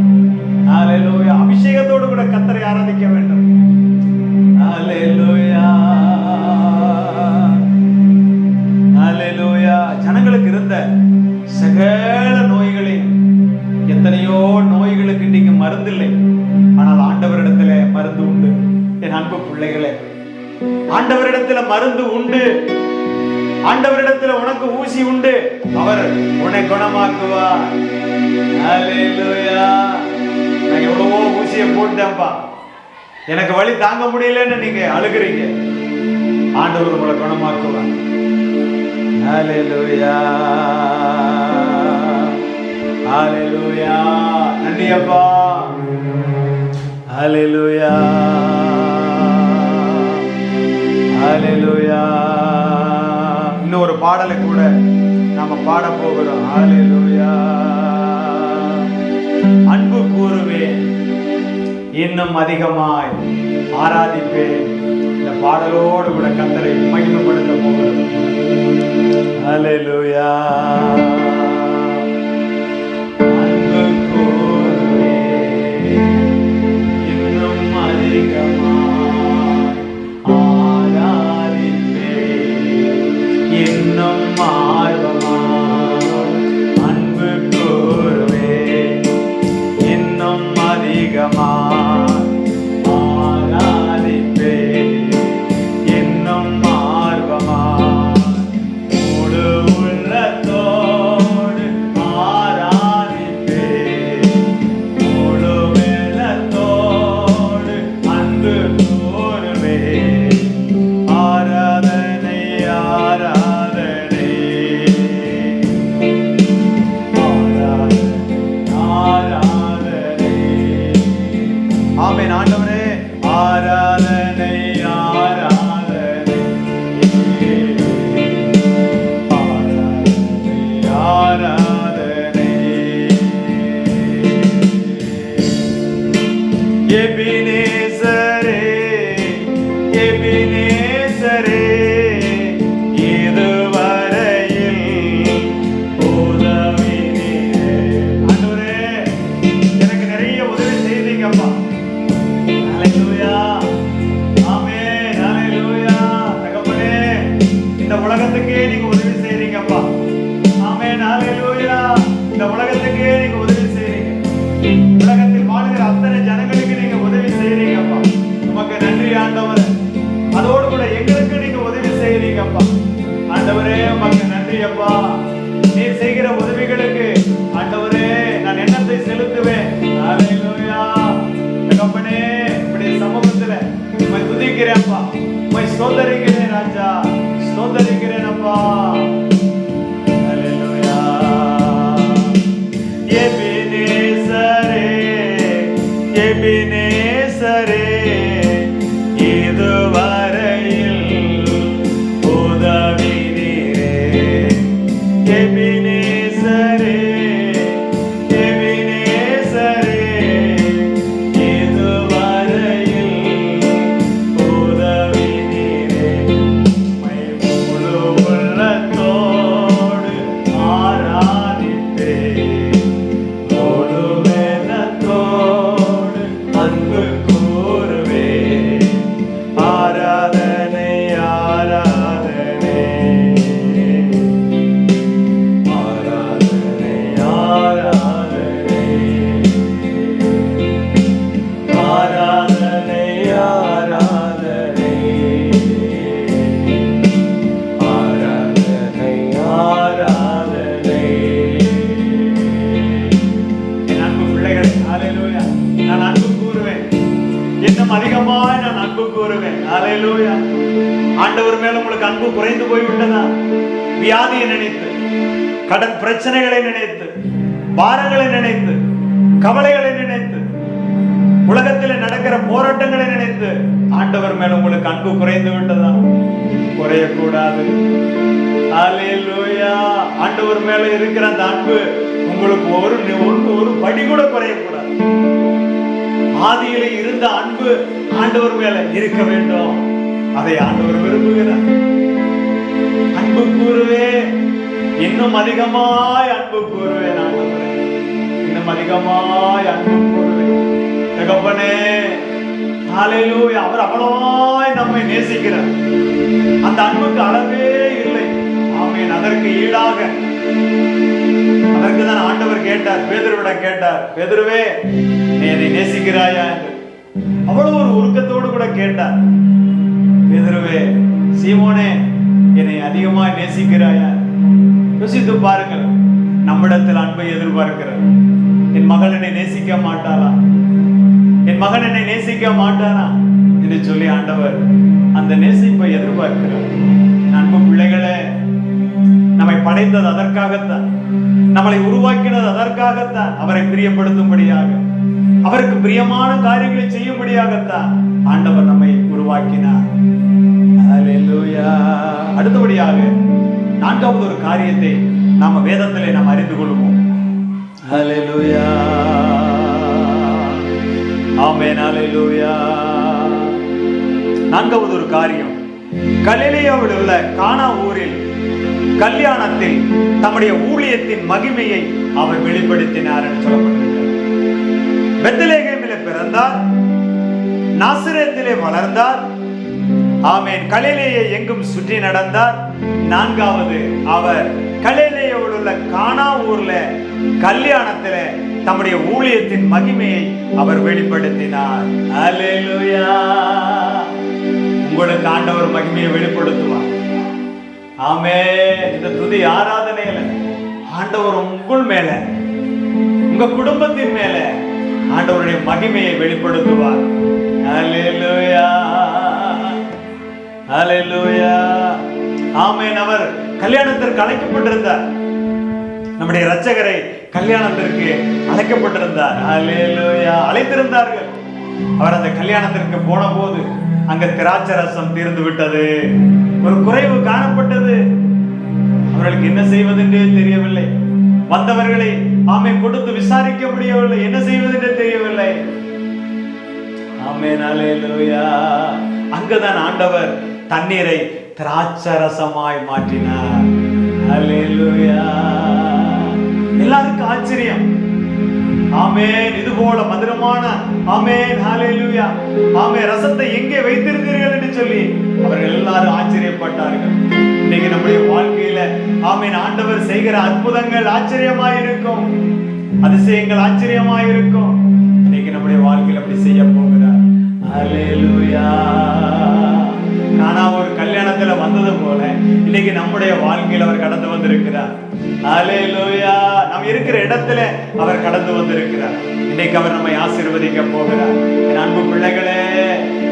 A: ஹல்லேலூயா. அபிஷேகத்தோடு கூட கர்த்தரை ஆராதிக்க வேண்டும். ஹல்லேலூயா. ஹல்லேலூயா. ஜனங்களுக்கு இருந்த சகல நோய்களையும், எத்தனையோ நோய்களுக்கு இன்னைக்கு மருந்து இல்லை, ஆனால் ஆண்டவரிடத்துல மருந்து உண்டு. என் அன்பு பிள்ளைகளே, ஆண்டவரிடத்துல மருந்து உண்டு. ஆண்டவரிடத்துல உனக்கு ஊசி உண்டு. அவர் உன்னை குணமாக்குவார். ஹல்லேலூயா. நான் எவ்வளவோ ஊசியை போட்டேன்ப்பா, எனக்கு வலி தாங்க முடியலன்னு நீங்க அழுகிறீங்க, ஆண்டவர் உங்களை குணமாக்குவார். ஹல்லேலூயா. ஹல்லேலூயா. நன்றி அப்பா. ஹல்லேலூயா. ஹல்லேலூயா. இன்னொரு பாடலை கூட நாம பாட போகிறோம். ஹல்லேலூயா. அன்பு கூறுவேன், இன்னும் அதிகமாய் ஆராதிப்பேன். இந்த பாடலோடு கூட கர்த்தரை மகிமைப்படுத்த போகிறோம். ஹல்லேலூயா. அன்பு கூறுவேன், இன்னும் அதிகமாய் ஆராதிப்பேன், இன்னும் ஆர்வமாய் அன்பு கூறுவேன், இன்னும் அதிகமாய் ஆராதிப்பேன், இன்னும் ஆர்வமாய் முழு உள்ளத்தோடு ஆராதிப்பேன், முழு வெள்ளத்தோடு அன்பு கூறுவேன். ஆராதனை ஆராதனை ஆராதனை. ஆமென். ஆண்டவரே ஆராதனை எபினேசரே எபினேசரே இதுவரையில் உதவி நீரே. ஆண்டவரே எனக்கு நிறைய உதவி செய்தீங்கப்பா. ஹல்லேலூயா. ஆமென். ஹல்லேலூயா. தகப்பனே இந்த உலகத்துக்கே நீங்க உதவி செய்றீங்கப்பா. ஆமென். ஹல்லேலூயா. இந்த உலகத்துக்கே நீங்க உதவி செய்றீங்க. உலகத்தில் வாழுகிற அத்தனை ஜனங்களுக்கு நீங்க உதவி செய்றீங்கப்பா. உமக்கு நன்றி ஆண்டவரே. அதோடு கூட எங்களுக்கு நீங்க உதவி செய்றீங்கப்பா. ஆண்டவரே உமக்கு நன்றி அப்பா. நீர் செய்கிற உதவிகளுக்கு ஆண்டவரே நான் எண்ணத்தை செலுத்துவேன். ஹல்லேலூயா. தகப்பனே இப்படி சமூகத்துல உம்மை துதிக்கிறேன் அப்பா. உம்மை ஸ்தோத்திரிக்கிறேன் ராஜா. ஸ்தோத்திரிக்கிறேன் அப்பா. ஹல்லேலூயா. எபினேசரே எபினேசரே இதுவரையில் உதவி நீரே. எபினேசரே எபினேசரே இதுவரையில் உதவி நீரே. உம்மை முழு உள்ளத்தோடு ஆராதிப்பேன். முழு வேதத்தோடு அன்பு கூறுவேன். ஆராதனை ஆராதனை ஆராதனை ஆராதனை ஆராதனை ஆராதனை ஆராதனை ஆராதனை. என் அன்பு பிள்ளைகளே, ஹல்லேலூயா. நான் அன்பு கூறுவேன். இன்னும் அதிகமாய் நான் அன்பு கூறுவேன். ஹல்லேலூயா. ஆண்டவர் மேல உங்களுக்கு அன்பு குறைந்து போய்விட்டதா? வியாதியை நினைத்து, கடன் பிரச்சனைகளை நினைத்து, பாரங்களை நினைத்து, கவலைகளை நினைத்து, உலகத்தில் நடக்கிற போராட்டங்களை நினைத்து ஆண்டவர் மேல உங்களுக்கு அன்பு குறைந்து விட்டதா? குறையக்கூடாது. ஹல்லேலூயா. ஆண்டவர் மேல இருக்கிற அந்த அன்பு உங்களுக்கு ஒரு படி கூட குறையக்கூடாது. ஆதியிலே இருந்த அன்பு ஆண்டவர் மேல இருக்க வேண்டும். அதை ஆண்டவர் விரும்புகிறார். அன்பு கூறுவேன். இன்னும் அதிகமாய் அன்பு கூறுவேன் ஆண்டவரே. இன்னும் அதிகமாய் அன்பு கூறுவேன். தகப்பனே ஹல்லேலூயா. அவர் அவ்வளவாய் நம்மை நேசிக்கிறார். அந்த அன்புக்கு அளவே இல்லை. ஆமென். அதற்கு ஈடாக அதற்குதான் ஆண்டவர் கேட்டார், பேதுருவிடம் கேட்டார், பேதுருவே நீ என்னை நேசிக்கிறாயா என்று. அவ்வளவு ஒரு உருக்கத்தோடு கூட கேட்டார். பேதுருவே, சீமோனே என்னை அதிகமாய் நேசிக்கிறாயா? யோசித்து பாருங்கள். நம்மிடத்தில் அன்பை எதிர்பார்க்கிறார். என் மகள் என்னை நேசிக்க மாட்டாளா? என் மகன் என்னை நேசிக்க மாட்டானா என்று சொல்லி ஆண்டவர் அந்த நேசிப்பை எதிர்பார்க்கிறார். அன்பு பிள்ளைகளே, நம்மை படைத்தது அதற்காகத்தான். நம்மளை உருவாக்கினது அதற்காகத்தான். அவரை பிரியப்படுத்தும்படியாக, அவருக்கு பிரியமான காரியங்களை செய்யும்படியாகத்தான் ஆண்டவர் நம்மை உருவாக்கினார். ஹல்லேலூயா. அடுத்தபடியாக நான்காவது ஒரு காரியத்தை நாம வேதத்திலே நாம் அறிந்து கொள்வோம். ஹல்லேலூயா. ஆமென். ஹல்லேலூயா. நான்காவது ஒரு காரியம், கலிலேயாவில் உள்ள கானா ஊரில் கல்யாணத்தில் தம்முடைய ஊழியத்தின் மகிமையை அவர் வெளிப்படுத்தினார் என்று சொல்லப்பட்டிருக்கிறது. பெத்லகேமிலே பிறந்தார், நாசரேத்திலே வளர்ந்தார். ஆமென். கலிலேயை எங்கும் சுற்றி நடந்தார். நான்காவது, அவர் கலிலேயாவில் உள்ள கானா ஊர்ல கல்யாணத்திலே தம்முடைய ஊழியத்தின் மகிமையை அவர் வெளிப்படுத்தினார். ஹல்லேலூயா. உங்களுக்கு ஆண்டவர் மகிமையை வெளிப்படுத்துவார். ஆமென். இந்த துதி ஆராதனையில ஆண்டவர் உங்கள் மேல, உங்க குடும்பத்தின் மேல ஆண்டவருடைய மகிமையை வெளிப்படுத்துவார். ஹல்லேலூயா. ஹல்லேலூயா. ஆமென். அவர் கல்யாணத்திற்கு அழைக்கப்பட்டிருந்தார். நம்முடைய இரட்சகரை கல்யாணத்திற்கு அழைக்கப்பட்டிருந்தார். ஹல்லேலூயா. அழைத்திருந்தார்கள். அவர் அந்த கல்யாணத்திற்கு போன போது அங்க திராட்சை ரசம் தீர்ந்து விட்டது. ஒரு குறைவு காணப்பட்டது. அவர்களுக்கு என்ன செய்வதென்றே தெரியவில்லை. வந்தவர்களை ஆமை கொடுத்து விசாரிக்க முடியவில்லை. என்ன செய்வதென்றே தெரியவில்லை. ஆமென், அல்லேலூயா. அங்கதான் ஆண்டவர் தண்ணீரை திராட்சரசமாய் மாற்றினார். அல்லேலூயா. எல்லாருக்கும் ஆச்சரியம். ஆமென். இது போல மதுரமான ஆமென், ஹalleluya, ஆமென் ரசத்தை எங்கே வைத்திருந்தீர்கள் என்று சொல்லி அவர்கள் எல்லாரும் ஆச்சரியப்பட்டார்கள். இன்னைக்கு நம்முடைய வாழ்க்கையில ஆமென் ஆண்டவர் செய்கிற அற்புதங்கள் ஆச்சரியமாய் இருக்கும், அதிசயங்கள் ஆச்சரியமாய் இருக்கும். இன்னைக்கு நம்முடைய வாழ்க்கையில அப்படி செய்ய போகிறார். ஹalleluya. கானா ஒரு கல்யாணத்துல வந்தது போல இன்னைக்கு நம்முடைய வாழ்க்கையில் அவர் கடந்து வந்திருக்கிறார். ஹalleluya. நாம் இருக்கிற இடத்துல அவர் கடந்து வந்திருக்கிறார். இன்னைக்கு அவர் நம்மை ஆசீர்வதிக்க போகிறார். என் அன்பு பிள்ளைகளே,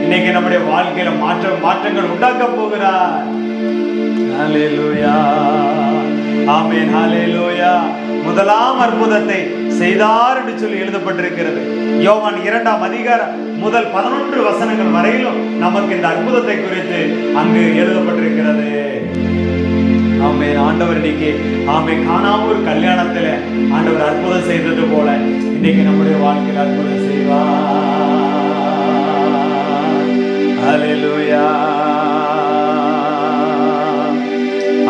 A: இன்னைக்கு நம்முடைய வாழ்க்கையில மாற்றங்கள் உண்டாக்க போகிறார். ஹalleluya. ஆமென், ஹalleluya. முதலாம் அற்புதத்தை செய்தார் என்று சொல்லி எழுதப்பட்டிருக்கிறது. யோவான் 2ஆம் அதிகாரம் முதல் 11 வசனங்கள் வரையிலும் நமக்கு இந்த அற்புதத்தை குறித்து அங்கு எழுதப்பட்டிருக்கிறது. ஆமென். ஆண்டவர் இன்னைக்கு ஆமென் காணாம ஒரு கல்யாணத்துல ஆண்டவர் அற்புதம் செய்தது போல இன்னைக்கு நம்முடைய வாழ்க்கையில் அற்புதம் செய்வார். ஹalleluya.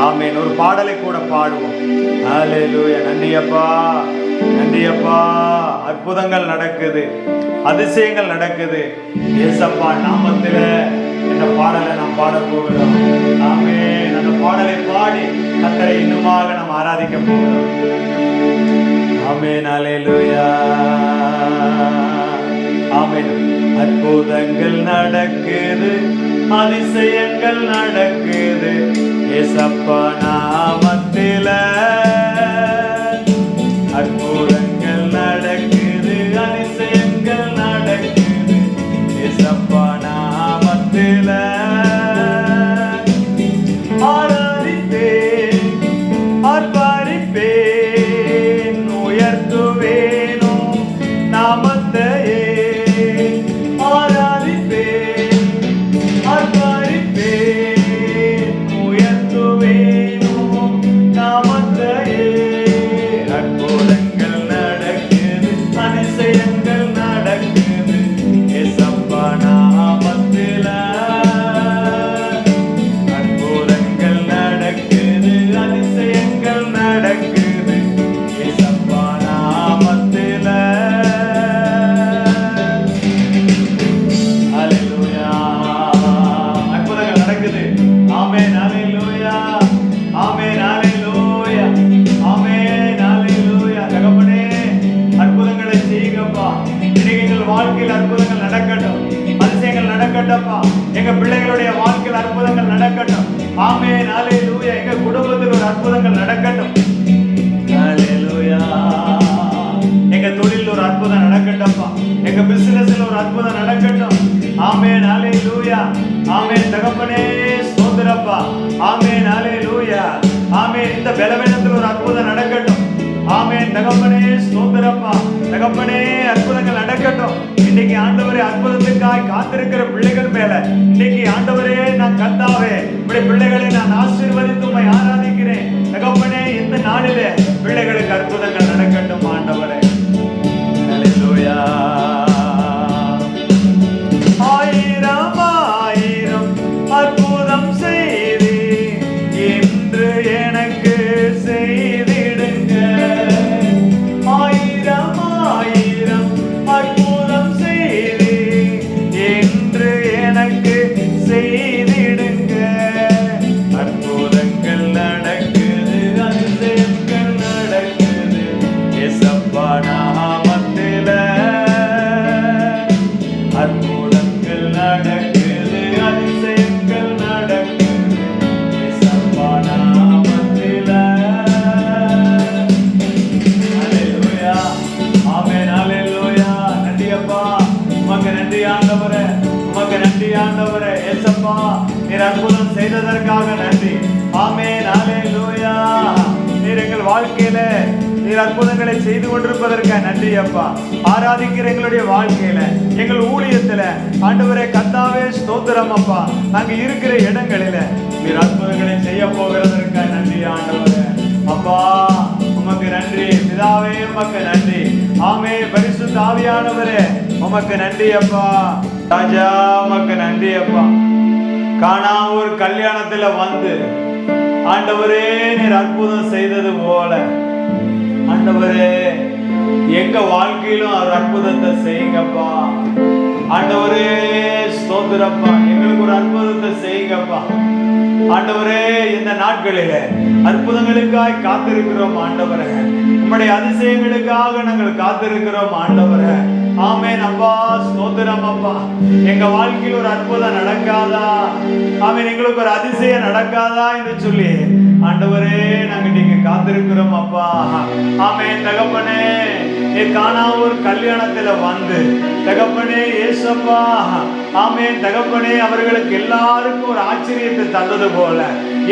A: ஆமென். ஒரு பாடலை கூட பாடுவோம். ஹalleluya. நன்றி அப்பா, நன்றி அப்பா. அற்புதங்கள் நடக்குது, அதிசயங்கள் நடக்குது. இயேசப்பா நாமத்தில இந்த பாடலை நாம் பாட போகிறோம். ஆமென். அந்த பாடலை பாடி கர்த்தரை இன்னுமாக நாம் ஆராதிக்க போகிறோம். ஆமென், ஹalleluya. ஆமென். அற்புதங்கள் நடக்குது, அதிசயங்கள் நடக்குது இயேசப்பா நாமத்தில. அற்புதங்கள் நடக்குது, அதிசயங்கள் நடக்குது இயேசப்பா நாமத்தில. ஆராதிப்பேன், ஆர்ப்பரிப்பேன், உயர்த்துவேனோ நாமத்தையே. ஆராதிப்பேன், ஆர்ப்பரிப்பேன், உயர்த்துவேனோ நாமத்தையே. அற்புதங்கள் நடக்குது, அதிசயங்கள் நடக்குது இயேசப்பா நாமத்தில. அற்புதங்கள் நடக்குது, அதிசயங்கள் நடக்குது இயேசப்பா நாமத்தில. ஹalleluya. அற்புதங்கள் நடக்குது. ஆமென், ஹalleluya. ஆமென், ஹalleluya. ஆமென், ஹalleluya. தகப்பனே அற்புதங்களை செய்யுங்கப்பா. இன்னைக்கு எங்கள் வாழ்க்கையில் அற்புதங்கள் நடக்கட்டும், அதிசயங்கள் நடக்கட்டும்ப்பா. எங்க பிள்ளைகளுடைய வாழ்க்கையில் அற்புதங்கள் நடக்கட்டும். ஆமென், ஹalleluya. எங்க குடும்பத்தில் ஒரு அற்புதங்கள் நடக்கட்டும். ஹalleluya. எங்க தொழில் ஒரு அற்புதம் நடக்கட்டும்ப்பா. எங்க பிசினஸ்ல ஒரு அற்புதம் நடக்கட்டும். ஆமென், ஹalleluya. ஆமென் தகப்பனே ஸ்தோத்திரப்பா. ஆமென், ஹalleluya. ஆமென். இந்த பலவீனத்தில் ஒரு அற்புதம் நடக்கட்டும். ஆமென் தகப்பனே ஸ்தோத்திரப்பா. தகப்பனே அற்புதங்கள் நடக்கட்டும். இன்னைக்கு ஆண்டவரே அற்புதத்துக்காய் காத்திருக்கிற பிள்ளைகள் மேல இன்னைக்கு ஆண்டவரே நான் கர்த்தாவே இப்படி பிள்ளைகளை நான் ஆசீர்வதித்து உம்மை ஆராதிக்கிறேன். தகப்பனே இந்த நாளிலே பிள்ளைகளுக்கு அற்புதங்கள் நடக்கட்டும் ஆண்டவரே. ஹalleluya. ஆயிரம் ஆயிரம் அற்புதம் செய்தி என்று எனக்கு செய்திடுங்க. ஆயிரம் ஆயிரம் அற்புதம் செய்தி என்று எனக்கு செய்திடுங்க. அற்புதங்கள் நடக்குது, அதிசயங்கள் நடக்குது இயேசப்பா நாமத்தில. அற்புதங்கள் நடக்குது, அதிசயங்கள் நடக்குது இயேசப்பா நாமத்தில. ஹalleluya. ஆமென், ஹalleluya. நன்றி அப்பா, உமக்கு நன்றி ஆண்டவரே, உமக்கு நன்றி ஆண்டவரே. இயேசப்பா நீர் அற்புதம் செய்ததற்காக நன்றி. ஆமென், ஹalleluya. நீர் எங்கள் வாழ்க்கையில நீர் அற்புதங்களை செய்து கொண்டிருப்பதற்காக நன்றி அப்பா. ஆராதிக்கிற எங்களுடைய வாழ்க்கையில எங்கள் ஊழியத்துல ஆண்டவரே கர்த்தாவே ஸ்தோத்திரம் அப்பா. நாங்க இருக்கிற இடங்களில நீர் அற்புதங்களை செய்ய போகிறதற்காக நன்றி ஆண்டவரே. அப்பா உமக்கு நன்றி பிதாவே, உமக்கு நன்றி. ஆமென். பரிசுத்த ஆவியானவரே உமக்கு நன்றி அப்பா. ராஜா உமக்கு நன்றி அப்பா. கானாவூர் கல்யாணத்துல வந்து ஆண்டவரே நீர் அற்புதம் செய்தது போல ஆண்டவரே எங்க வாழ்க்கையிலும் ஒரு அற்புதத்தை செய்யுங்கப்பா. ஆண்டவரே ஸ்தோத்திரப்பா, எங்களுக்கு ஒரு அற்புதத்தை செய்யுங்கப்பா. ஆண்டவரே இந்த நாட்களிலே அற்புதங்களுக்காய் காத்திருக்கிறோம் ஆண்டவரே. உம்முடைய அதிசயங்களுக்காக நாங்கள் காத்திருக்கிறோம் ஆண்டவரே. ஆமென் அப்பா, ஸ்தோத்திரம் அப்பா. எங்க வாழ்க்கையில் ஒரு அற்புதம் நடக்காதா, ஆமென், எங்களுக்கு ஒரு அதிசயம் நடக்காதா என்று சொல்லி ஆண்டவரே நாங்க நீங்க காத்திருக்கிறோம் அப்பா. ஆமென் தகப்பனே, கானாவூர் கல்யாணத்துல வந்து தகப்பனே ஏசப்பா, ஆமென் தகப்பனே, அவர்களுக்கு எல்லாருக்கும் ஒரு ஆச்சரியத்தை தந்தது போல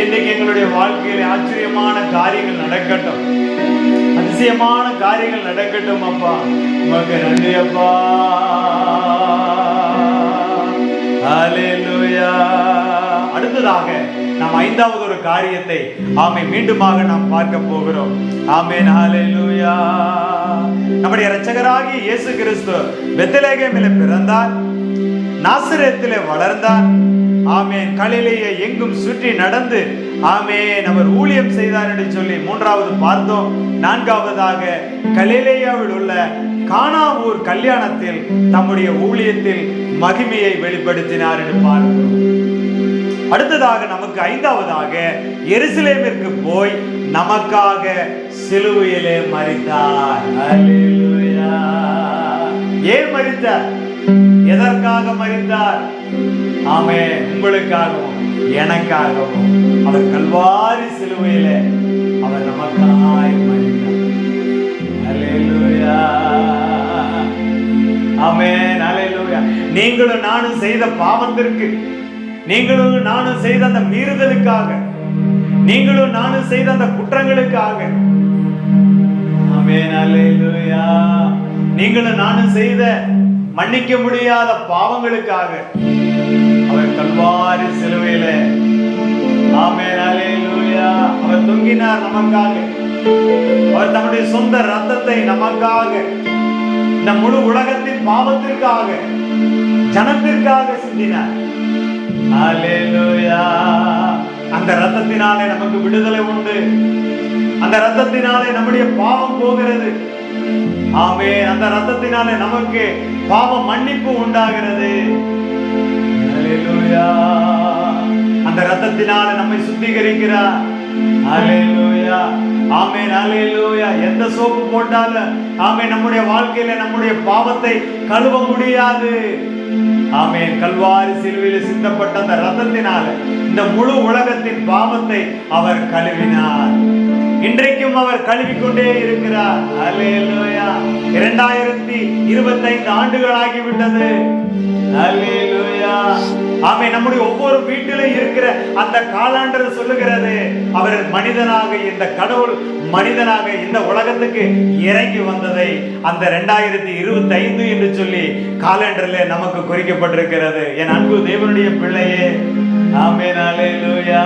A: இன்னைக்கு எங்களுடைய வாழ்க்கையில ஆச்சரியமான காரியங்கள் நடக்கட்டும், அதிசயமான காரியங்கள் நடக்கட்டும் அப்பா. உமக்கு நன்றி அப்பா. ஹல்லேலூயா. அடுத்ததாக நாம் ஐந்தாவது ஒரு காரியத்தை ஆமென் மீண்டுமாக நாம் பார்க்க போகிறோம். ஆமென். ஹல்லேலூயா. நம்முடைய இரட்சகராகிய இயேசு கிறிஸ்து பெத்லகேமிலே பிறந்தார், நாசரேத்திலே வளர்ந்தார். ஆமென். கலிலேயை எங்கும் சுற்றி நடந்து ஆமென் அவர் ஊழியம் செய்தார் என்று சொல்லி மூன்றாவது பார்த்தோம். நான்காவதாக கலிலேயாவில் உள்ள கானாவூர் கல்யாணத்தில் தம்முடைய ஊழியத்தில் மகிமையை வெளிப்படுத்தினார் என்று பார்க்கிறோம். அடுத்ததாக நமக்கு ஐந்தாவதாக எருசலேமிற்கு போய் நமக்காக சிலுவையிலே மரித்தார். ஹல்லேலூயா. ஏன் மரித்தார்? எதற்காக மரித்தார்? ஆமென், உங்களுக்காகவும் எனக்காகவும் அவர் கல்வாரி சிலுவையிலே அவர் நமக்காய் மரித்தார். ஹல்லேலூயா. ஆமென். ஹல்லேலூயா. நீங்களும் நானும் செய்த பாவத்திற்கு, நீங்களும் நானும் செய்த அந்த மீறுதலுக்காக, நீங்களும் நானும் செய்த அந்த குற்றங்களுக்காக, ஆமென் அல்லேலூயா, நீங்களும் நானும் செய்த மன்னிக்க முடியாத பாவங்களுக்காக அவர் கல்வாரி சிலுவையிலே ஆமென் அல்லேலூயா அவர் தொங்கினார் நமக்காக. அவர் தம்முடைய சொந்த ரத்தத்தை நமக்காக, இந்த முழு உலகத்தின் பாவத்திற்காக, ஜனத்திற்காக சிந்தினார். ஹல்லேலூயா. அந்த ரத்தத்தினாலே நமக்கு விடுதலை உண்டு, அந்த ரத்தத்தினாலே நம்முடைய பாவம் போகிறது. ஆமென். அந்த ரத்தத்தினாலே நமக்கு பாவ மன்னிப்பு உண்டாகிறது. ஹல்லேலூயா. அந்த ரத்தத்தினாலே நம்மை சுத்திகரிக்கிறார். ஹல்லேலூயா. ஆமென். ஹல்லேலூயா. எந்த சோப்பு போட்டாலும் ஆமென் நம்முடைய வாழ்க்கையில நம்முடைய பாவத்தை கழுவ முடியாது. ஆமென். கல்வாரி சிலுவையில் சிந்தப்பட்ட அந்த ரத்தத்தினால இந்த முழு உலகத்தின் பாவத்தை அவர் கழுவினார். இன்றைக்கும் அவர் கழுவிக்கொண்டே இருக்கிறார். ஹல்லேலூயா. 2025 ஆண்டுகள் ஆகிவிட்டது. ஹல்லேலூயா. ஆமென். நம்முடைய ஒவ்வொரு வீட்டிலும் இருக்கிற அந்த காலாண்டர் சொல்லுகிறது, அவர் மனிதனாக, இந்த கடவுள் மனிதனாக இந்த உலகத்துக்கு இறங்கி வந்ததை அந்த 2025 என்று சொல்லி காலண்டர்ல நமக்கு குறிக்கப்பட்டிருக்கிறது. என் அன்பு தேவனுடைய பிள்ளையே, ஆமென். ஹல்லேலூயா.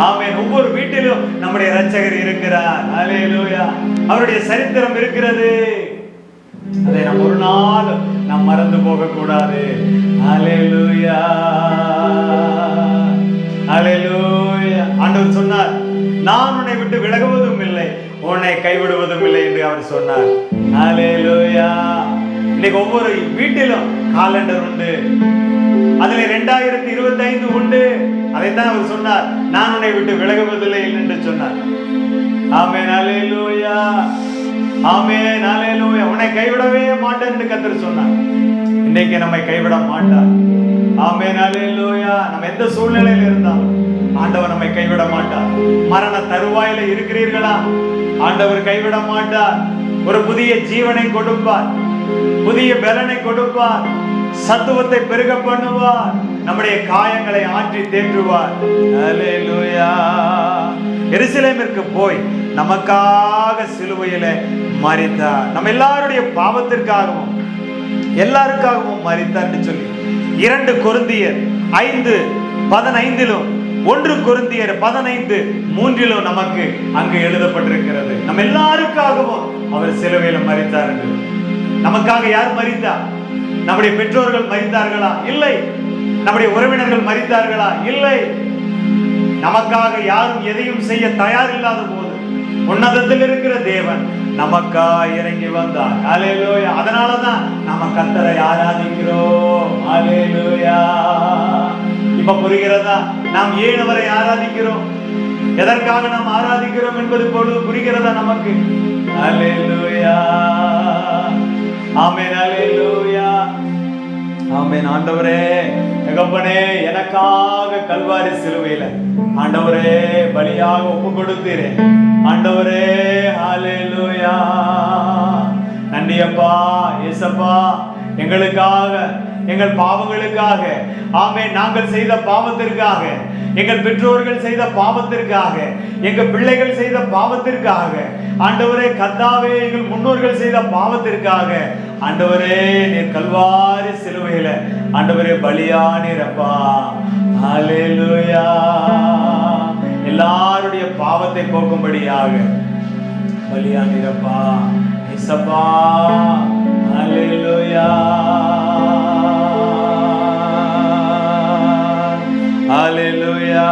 A: ஆமென். ஒவ்வொரு வீட்டிலும் நம்முடைய இரட்சகர் இருக்கிறார். ஹல்லேலூயா. அவருடைய சரித்திரம் இருக்கிறது. அதை நாம் ஒரு நாள் நாம் மறந்து போக கூடாது. ஹல்லேலூயா. ஹல்லேலூயா. ஆண்டவர் சொன்னார், நான் உன்னை விட்டு விலகுவதும் இல்லை, உன்னை கைவிடுவதும் இல்லை என்று அவர் சொன்னார். ஹல்லேலூயா. இன்னைக்கு ஒவ்வொரு வீட்டிலும் காலண்டர் உண்டு, அதுல 2025 உண்டு. அதைத்தான் அவர் சொன்னார், நான் உன்னை விட்டு விலகுவதில்லை என்று சொன்னார். ஆமென். ஹல்லேலூயா. ஆமென். ஹல்லேலூயா. உன்னை கைவிடவே மாட்டேன் என்று கர்த்தர் சொன்னார். இன்னைக்கு நம்மை கைவிட மாட்டார். ஆமென். ஹல்லேலூயா. நம்ம எந்த சூழ்நிலையில் இருந்தாலும் ஆண்டவர் நம்மை கைவிட மாட்டார். மரண தருவாயில இருக்கிறீர்களா? ஆண்டவர் கைவிட மாட்டார். ஒரு புதிய ஜீவனை கொடுப்பார், புதிய பலனை கொடுப்பார், சத்துவத்தை பெருக பண்ணுவார், நம்முடைய காயங்களை ஆற்றி தேற்றுவார். ஹல்லேலூயா. எருசலேமிற்கு போய் நமக்காக சிலுவையில மரித்தார். நம்ம எல்லாருடைய பாவத்திற்காகவும் எல்லாருக்காகவும் மரித்தார் சொல்லி 2 கொரிந்தியர் 5:15 1 கொரிந்தியர் 15:3 நமக்கு அங்கு எழுதப்பட்டிருக்கிறது. நம்ம எல்லாருக்காகவும் அவர் சிலுவையில மரித்தார் என்று. நமக்காக யார் மரித்தார்? நம்முடைய பெற்றோர்கள் மரித்தார்களா? இல்லை. நம்முடைய உறவினர்கள் மரித்தார்களா? இல்லை. நமக்காக யாரும் எதையும் செய்ய தயார் இல்லாத போது உன்னதத்தில் இருக்கிற தேவன் நமக்கா இறங்கி வந்தார். அல்லேலூயா. அதனாலதான் நாம கர்த்தரை ஆராதிக்கிறோம். அல்லேலூயா. இப்ப புரிகிறதா நாம் ஏன் அவரை ஆராதிக்கிறோம், எதற்காக நாம் ஆராதிக்கிறோம் என்பது பொழுது புரிகிறதா நமக்கு? அல்லேலூயா. ஆமென். அல்லேலூயா. ஆமென். ஆண்டவரே, தகப்பனே, எனக்காக கல்வாரி சிலுவையில ஆண்டவரே பலியாக ஒப்பு கொடுத்தீரே. ஆண்டவரே, ஹல்லேலூயா. நன்றி அப்பா, இயேசப்பா, எங்களுக்காக, எங்கள் பாவங்களுக்காக, ஆமென், நாங்கள் செய்த பாவத்திற்காக, எங்கள் பெற்றோர்கள் செய்த பாவத்திற்காக, எங்கள் பிள்ளைகள் செய்த பாவத்திற்காக, ஆண்டவரே கர்த்தாவே, எங்கள் முன்னோர்கள் செய்த பாவத்திற்காக, ஆண்டவரே நீர் கல்வாரி சிலுவையில ஆண்டவரே பலியானீரப்பா. ஹல்லேலூயா. எல்லாருடைய பாவத்தை போக்கும்படியாக பலியானீரப்பா இயேசப்பா. ஹல்லேலூயா. ஹல்லேலூயா.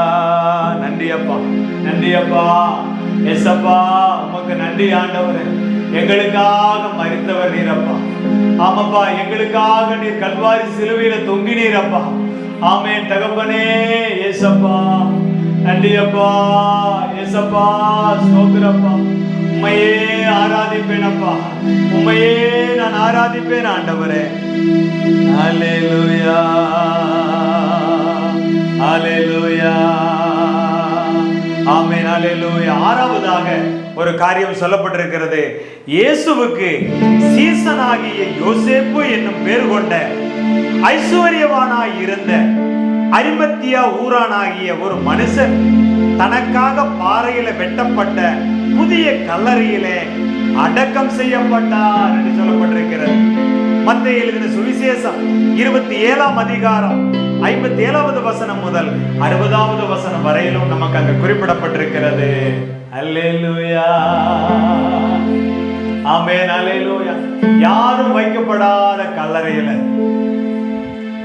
A: நன்றி அப்பா, நன்றி அப்பா இயேசப்பா. உமக்கு நன்றி ஆண்டவரே. எங்களுக்காக மரித்தவர் நீரப்பா. ஆமாப்பா, எங்களுக்காக நீர் கல்வாரி சிலுவையில தொங்கினீரப்பா. ஆமென் தகப்பனே, இயேசப்பா. நன்றி அப்பா, இயேசப்பா. ஸ்தோத்திரப்பா. உம்மையே ஆராதிப்பேனப்பா, உம்மையே நான் ஆராதிப்பேன் ஆண்டவரே. அல்லேலூயா. அல்லேலூயா. ஆமென். அல்லேலூயா. ஆறாவதாக ஒரு காரியம் சொல்லப்பட்டிருக்கிறது. இயேசுவுக்கு சீசனாகிய யோசேப்பு என்னும் பேர் கொண்ட ஐஸ்வர்யவானாய் இருந்த அரிமத்தியா ஊரானாகிய ஒரு மனுஷன் தனக்காக பாறையில வெட்டப்பட்ட புதிய கல்லறையிலே அடக்கம் செய்யப்பட்டார் என்று சொல்லப்பட்டிருக்கிறது. மத்தேயு எழுதின சுவிசேஷம் 27ஆம் அதிகாரம் 57வது வசனம் முதல் 60வது வசனம் வரையிலும் நமக்கு அங்க குறிப்பிடப்பட்டிருக்கிறது. அல்லேலூயா. ஆமென். அல்லேலூயா. யாரும் வைக்கப்படாத கல்லறையில,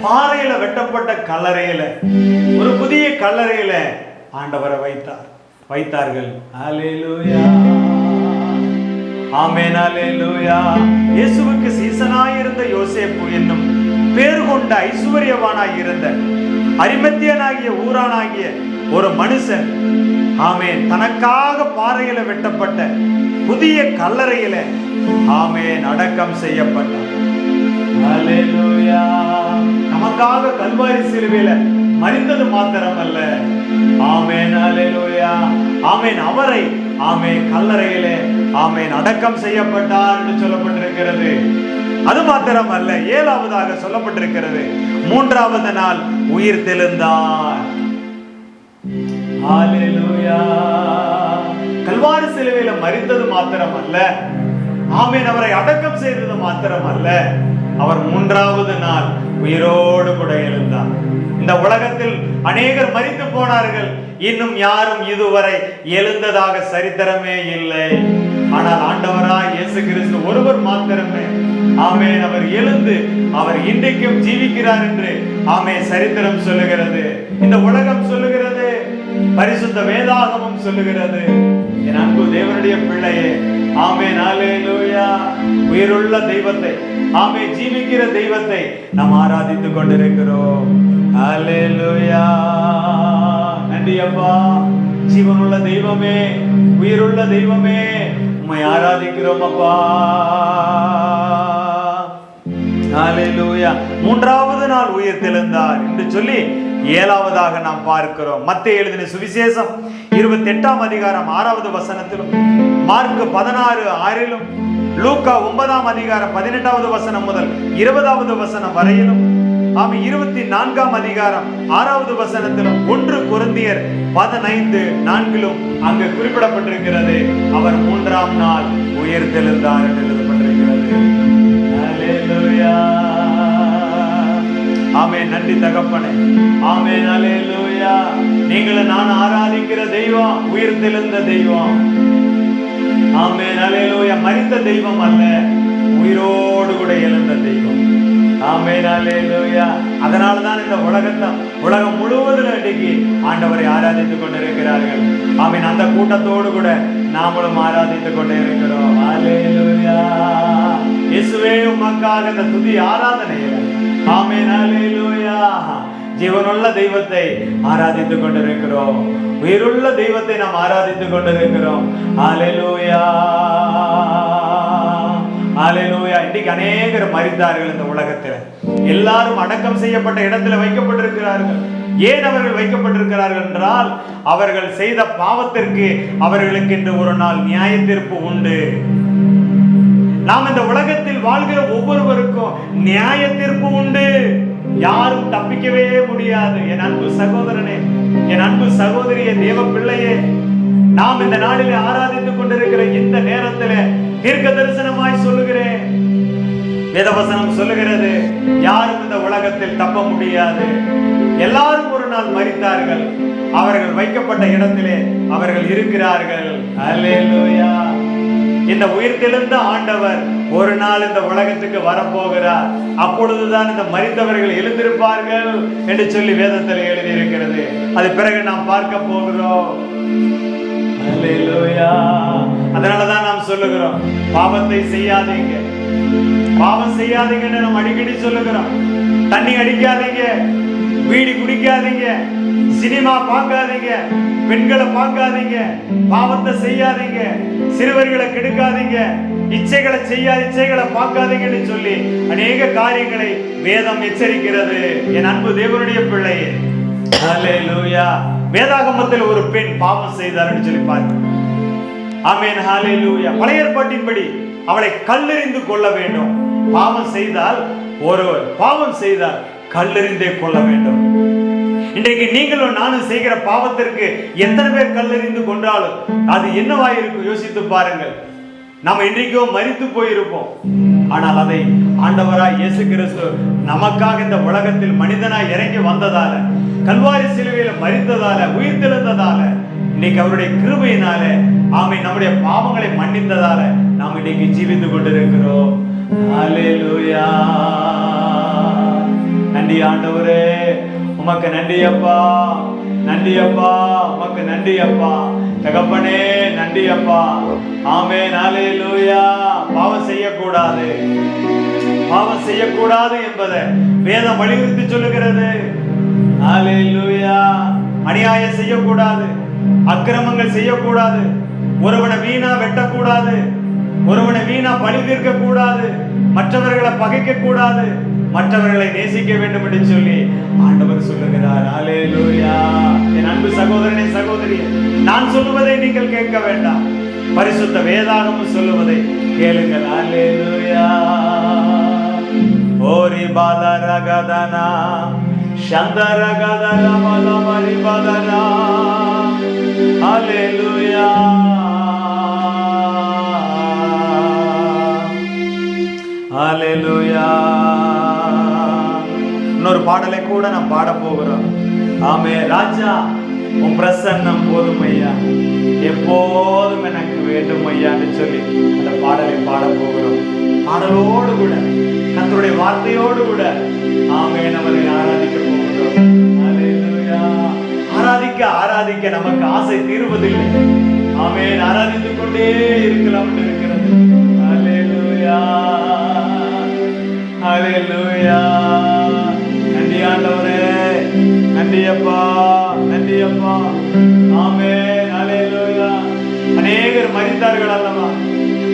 A: பாறையில வெட்டப்பட்ட கல்லறையில, ஒரு புதிய கல்லறையில ஆண்டவரை வைத்தார்கள். அல்லேலூயா. ஆமென். அல்லேலூயா. இயேசுவுக்கு சீசனாயிருந்த யோசேப்பு என்னும் பேர் கொண்ட ஐஸ்வர்யவானாய் இருந்த அரிமத்தியனாகிய ஊரானாகிய ஒரு மனுஷன், ஆமென், தனக்காக பாறையில வெட்டப்பட்ட புதிய கல்லறையில, ஆமென், அடக்கம் செய்யப்பட்டார். அல்லேலூயா. நமக்காக கல்வாரி சிலுவையில மரித்தது மாத்திரமல்ல, ஆமென், அல்லேலூயா, ஆமென், அவரை, ஆமென், கல்லறையிலே, ஆமென், அடக்கம் செய்யப்பட்டார் என்று சொல்லப்பட்டிருக்கிறது. அது மாத்திரமல்ல, 7ஆவதாக சொல்லப்பட்டிருக்கிறது, 3வது நாள் உயிர் தெழுந்தார். அல்லேலூயா. கல்வாரி சிலுவையில மரித்தது மாத்திரமல்ல, ஆமென், அவரை அடக்கம் செய்தது மாத்திரமல்ல, அவர் 3வது நாள் உயிரோடு கூட எழுந்தார். இந்த உலகத்தில் அநேகர் மரித்து போனார்கள், இன்னும் யாரும் இதுவரை எழுந்ததாக சரித்திரமே இல்லை. ஆனால் ஆண்டவராய் இயேசு கிறிஸ்து ஒருவர் மாத்திரமே, ஆமென், அவர் எழுந்து அவர் இன்றைக்கும் ஜீவிக்கிறார் என்று, ஆமென், சரித்திரம் சொல்லுகிறது, இந்த உலகம் சொல்லுகிறது, பரிசுத்த வேதாகமம் சொல்லுகிறது. என் அன்பு தேவனுடைய பிள்ளையே, ஆமென், அல்லேலூயா, உயிருள்ள தெய்வத்தை, ஆமென், ஜீவிக்கிற தெய்வத்தை நாம் ஆராதித்துக் கொண்டிருக்கிறோம். அல்லேலூயா. நன்றி அப்பா, ஜீவனுள்ள தெய்வமே, உயிருள்ள தெய்வமே, உம்மை ஆராதிக்கிறோம் அப்பா. அல்லேலூயா. 3வது நாள் உயிர் தெழுந்தார் என்று சொல்லி 7ஆவதாக நாம் பார்க்கிறோம். மத்தேயு எழுதின சுவிசேஷம் 28ஆம் அதிகாரம் 6வது வசனத்திலும், மார்க் 16:6, லூக்கா 9ஆம் அதிகாரம் 18வது வசனம் முதல் 20வது வசனம் வரையிலும், 24ஆம் அதிகாரம் 6வது வசனத்திலும், 1 கொரிந்தியர் 15:4 அங்கு குறிப்பிடப்பட்டிருக்கிறது, அவர் 3ஆம் நாள் உயிர் தெழுந்தார் என்று எழுதப்பட்டிருக்கிறது. அல்லேலூயா. ஆமென். நன்றி தகப்பனே. ஆமென். அல்லேலூயா. அல்லேலூயா. நீங்களும் நான் ஆராதிக்கிற தெய்வம் உயிர்த்தெழுந்த தெய்வம். ஆமென் அல்லேலூயா. மரித்த தெய்வம் அல்ல, உயிரோடு கூட எழுந்த தெய்வம். ஆமென் அல்லேலூயா. அதனாலதான் இந்த உலகம் முழுவதும் இன்னைக்கு ஆண்டவரை ஆராதித்துக் கொண்டிருக்கிறார்கள். ஆமென். அந்த கூட்டத்தோடு கூட நாமளும் ஆராதித்துக் கொண்டே இருக்கிறோம். அல்லேலூயா. இயேசுவே உமக்காக இந்த துதி ஆராதனையில ஆமென் அல்லேலூயா ஜீவனுள்ள தெய்வத்தை ஆராதித்துக் கொண்டிருக்கிறோம். உயிருள்ள தெய்வத்தை நாம் ஆராதித்துக் கொண்டிருக்கிறோம். அல்லேலூயா அல்லேலூயா. இன்னைக்கு அநேகர் மரித்தார்கள் இந்த உலகத்தில். எல்லாரும் அடக்கம் செய்யப்பட்ட இடத்துல வைக்கப்பட்டிருக்கிறார்கள். ஏன் அவர்கள் வைக்கப்பட்டிருக்கிறார்கள் என்றால், அவர்கள் செய்த பாவத்திற்கு அவர்களுக்கு என்று ஒரு நாள் நியாய தீர்ப்பு உண்டு. நாம் இந்த உலகத்தில் வாழ்கிற ஒவ்வொருவருக்கும் நியாய தீர்ப்பு உண்டு. யாரும் தப்பிக்கவே முடியாது. என் அன்பு சகோதரனே, என் அன்பு சகோதரியே, தேவ பிள்ளையே, நாம் இந்த நாளிலே ஆராதித்துக் கொண்டிருக்கிற இந்த நேரத்தில் தீர்க்க தரிசனமாய் சொல்லுகிறேன். வேதவசனம் சொல்லுகிறது, யாரும் இந்த உலகத்தில் தப்ப முடியாது. எல்லாரும் ஒரு நாள் மரித்தார்கள். அவர்கள் வைக்கப்பட்ட இடத்திலே அவர்கள் இருக்கிறார்கள். அல்லேலூயா. இந்த உயிர்த்தெழுந்த ஆண்டவர் ஒரு நாள் இந்த உலகத்துக்கு வரப்போகிறார். அப்பொழுதுதான் இந்த மரித்தவர்கள் எழுந்திருப்பார்கள் என்று சொல்லி வேதத்தில் எழுதி இருக்கிறது. அது பிறகு நாம் பார்க்க போகிறோம். அல்லேலூயா. அதனாலதான் நாம் சொல்லுகிறோம், பாவத்தை செய்யாதீங்க, பாவம் செய்யாதீங்கன்னு நம்ம அடிக்கடி சொல்லுகிறோம். தண்ணி அடிக்காதீங்க, வீடு குடிக்காதீங்க, சினிமா பார்க்காதீங்க, பெண்களை பார்க்காதீங்க, பாவத்தை செய்யாதீங்க, சிறுவர்களை கெடுக்காதீங்க, இச்சைகளை இச்சைகளை பார்க்காதீங்கன்னு சொல்லி அநேக காரியங்களை வேதம் எச்சரிக்கிறது. என் அன்பு தேவனுடைய பிள்ளையே, ஹல்லேலூயா. வேதாகமத்தில் ஒரு பெண் பாவம் செய்தார்னு சொல்லி பாருங்க. ஆமென், ஹல்லேலூயா. பழைய ஏற்பாட்டின்படி அவளை கல்லெறிந்து கொள்ள வேண்டும். பாவம் செய்தால், ஒருவர் பாவம் செய்தால் கல்லெறிந்தே கொள்ள வேண்டும். இன்றைக்கு நீங்களும் நானும் செய்கிற பாவத்திற்கு எத்தனை பேர் கல்லெறிந்து கொண்டாலும் அது என்னவாயிருக்கும் யோசித்து பாருங்கள். நாம் இன்றைக்கோ மரித்து போயிருப்போம். ஆனால் அதை ஆண்டவராய் இயேசு கிறிஸ்து நமக்காக இந்த உலகத்தில் மனிதனாய் இறங்கி வந்ததால, கல்வாரி சிலுவையில மரித்ததால, உயிர்த்தெழுந்ததால, இன்னைக்கு அவருடைய கிருபையினால, ஆமென், நம்முடைய பாவங்களை மன்னித்ததால நாம் இன்னைக்கு ஜீவித்துக் கொண்டிருக்கிறோம். அல்லேலூயா. நன்றி ஆண்டவரே, உமக்கு நன்றி அப்பா, நன்றி அப்பா, உமக்கு நன்றி அப்பா, தகப்பனே நன்றி அப்பா. ஆமென், அல்லேலூயா. பாவம் செய்யக்கூடாது, பாவம் செய்யக்கூடாது என்பதை வேதம் வலியுறுத்தி சொல்லுகிறது. அல்லேலூயா. அநியாயம் செய்யக்கூடாது, அக்கிரமங்கள் செய்யக்கூடாது, ஒருவனை வீணா வெட்டக்கூடாது, ஒருவனை வீணா பழி தீர்க்க கூடாது, மற்றவர்களை பகைக்க கூடாது, மற்றவர்களை நேசிக்க வேண்டும் என்று சொல்லி ஆண்டவர் சொல்லுகிறார். அல்லேலூயா. என் அன்பு சகோதரனே, சகோதரியே, நான் சொல்லுவதை நீங்கள் கேட்க வேண்டாம், பரிசுத்த வேதாகமம் சொல்லுவதை கேளுங்கள். அல்லேலூயா. ஓரி பாலரகதனா சந்தரகதர மலமரி பதனா. அல்லேலூயா. அல்லேலூயா. இன்னொரு பாடலை கூட நாம் பாட போகிறோம். ஆமே, ராஜா உன் பிரசன்னம் போதும் ஐயா, எப்போதும் எனக்கு வேண்டும் ஐயான்னு சொல்லி அந்த பாடலை பாட போகிறோம். பாடலோடு கூட, கர்த்தருடைய வார்த்தையோடு கூட ஆமே நம்மளை ஆராதிக்க போகிறோம். அல்லேலூயா. ஆராதிக்க ஆராதிக்க நமக்கு ஆசை தீர்வதில்லை. ஆமே, ஆராதித்துக் கொண்டே இருக்கலாம் என்று இருக்கிறது. அல்லேலூயா. அல்லேலூயா. நன்றி ஆண்டவரே, நன்றி அப்பா, நன்றி அப்பா. ஆமென், அல்லேலூயா. அநேகர் மரித்தார்கள் அல்லவா,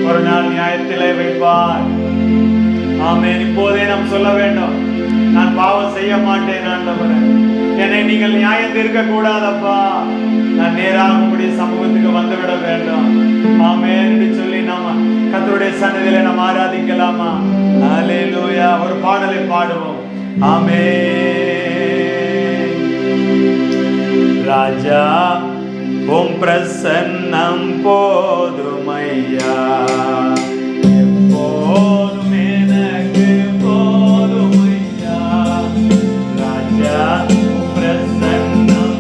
A: ஒரு நாள் நியாயத்திலே வைப்பார். ஆமென். இப்போதே நாம் சொல்ல வேண்டும், நான் பாவம் செய்ய மாட்டேன் ஆண்டவரே, என்னை நீங்கள் நியாயம் தீர்க்க கூடாதப்பா, நான் நேராக உங்களுடைய சமூகத்துக்கு வந்துவிட வேண்டும். ஆமென் என்று சொல்லி நாம கர்த்தருடைய சன்னதியிலே நாம் ஆராதிக்கலாமா? அல்லேலூயா. ஒரு பாடலை பாடுவோம். ஆமென். ராஜா உம் பிரசன்னம் போதுமையா, எப்போதும் எனக்கு போதுமையா. ராஜா உம் பிரசன்னம்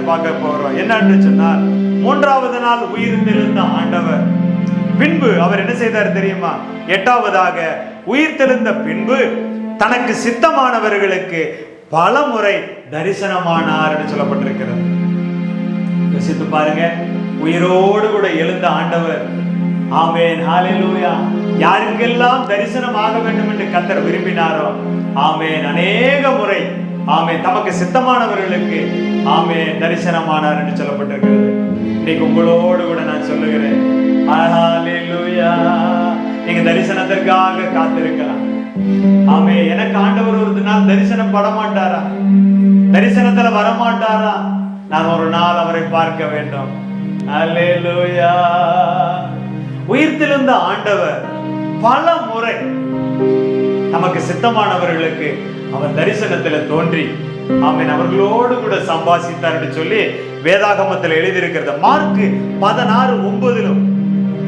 A: பார்க்க போகிறோம். என்னன்னு சொன்னால், மூன்றாவது நாள் உயிர் தெழுந்த ஆண்டவர் பின்பு அவர் என்ன செய்தார் தெரியுமா? எட்டாவதாக உயிர் தெழுந்த பின்பு தனக்கு சித்தமானவர்களுக்கு பல முறை தரிசனமானார் என்று சொல்லப்பட்டிருக்கிறது. யோசித்து பாருங்க, உயிரோடு கூட எழுந்த ஆண்டவர். ஆமென், ஹல்லேலூயா. யாருக்கெல்லாம் தரிசனம் ஆக வேண்டும் என்று கர்த்தர் விரும்பினாரோ, ஆமென், அநேக முறை ஆமென் தமக்கு சித்தமானவர்களுக்கு ஆமென் தரிசனமானார் என்று சொல்லப்பட்டிருக்கிறது. இன்னைக்கு உங்களோடு கூட நான் சொல்லுகிறேன், ஹல்லேலூயா. நீங்க தரிசனத்திற்காக காத்திருக்கலாம். ஆமென். எனக்கு ஆண்டவர் ஒரு நாள் தரிசனம் பட மாட்டாரா? தரிசனத்துல வரமாட்டாரா? நான் ஒரு நாள் அவரை பார்க்க வேண்டும். ஹல்லேலூயா. உயிர்த்தெழுந்த ஆண்டவர் பல முறை நமக்கு சித்தமானவர்களுக்கு அவர் தரிசனத்துல தோன்றி ஆமென் அவர்களோடு கூட சம்பாசித்தார் என்று சொல்லி வேதாகமத்தில் எழுதியிருக்கிறது. மார்க் 16:9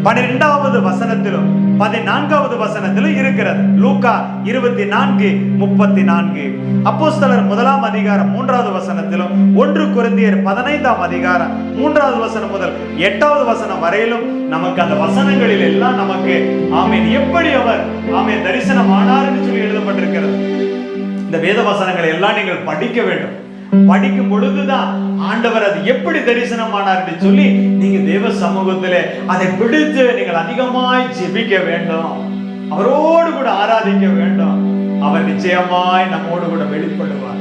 A: 12வது வசனத்திலும் 14வது வசனத்திலும் இருக்கிறது. லூக்கா 24:34 அப்போஸ்தலர் 1ஆம் அதிகாரம் 3வது வசனத்திலும் 1 கொரிந்தியர் 15ஆம் அதிகாரம் 3வது வசனம் முதல் 8வது வசனம் வரையிலும் நமக்கு அந்த வசனங்களில் எல்லாம் நமக்கு ஆமென் எப்படி அவர் ஆமென் தரிசனம் ஆனார் என்று சொல்லி எழுதப்பட்டிருக்கிறது. இந்த வேத வசனங்களை எல்லாம் நீங்கள் படிக்க வேண்டும். படிக்கும் பொழுதுதான் ஆண்டவர் அது எப்படி தரிசனமானார் என்று சொல்லி நீங்க தேவ சமூகத்திலே அதை பிடித்து நீங்கள் அதிகமாய் ஜெபிக்க வேண்டும். அவரோடு கூட ஆராதிக்க வேண்டும். அவர் நிச்சயமாய் நம்மோடு கூட வெளிப்படுவார்.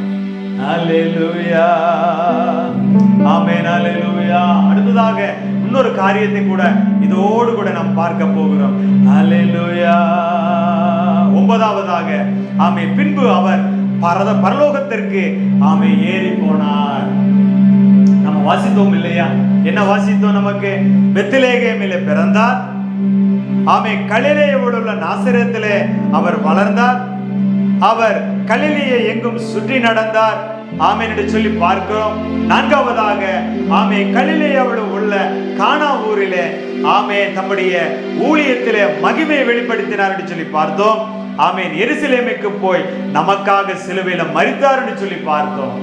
A: ஹல்லேலூயா. ஆமென், ஹல்லேலூயா. அடுத்ததாக இன்னொரு காரியத்தை கூட இதோடு கூட நாம் பார்க்க போகிறோம். ஹல்லேலூயா. 9வதாக ஆமென் பின்பு அவர் பரலோகத்திற்கு ஆமென் ஏறி போனார். நம்ம வாசித்தோம் இல்லையா? என்ன வாசித்தோம்? நமக்கு பெத்லகேமிலே பிறந்தார். ஆமென். கலிலேயாவில் உள்ள நாசரேத்திலே அவர் வளர்ந்தார். அவர் கலிலேயை எங்கும் சுற்றி நடந்தார். ஆமென் என்று சொல்லி பார்க்கிறோம். 4வதாக ஆமென் கலிலேயாவில் உள்ள கானா ஊரிலே ஆமென் தம்முடைய ஊழியத்திலே மகிமையை வெளிப்படுத்தினார் என்று சொல்லி பார்த்தோம். ஆமென். எருசலேமுக்கு போய் நமக்காக சிலுவையில மரித்தார் என்று சொல்லி பார்த்தோம்.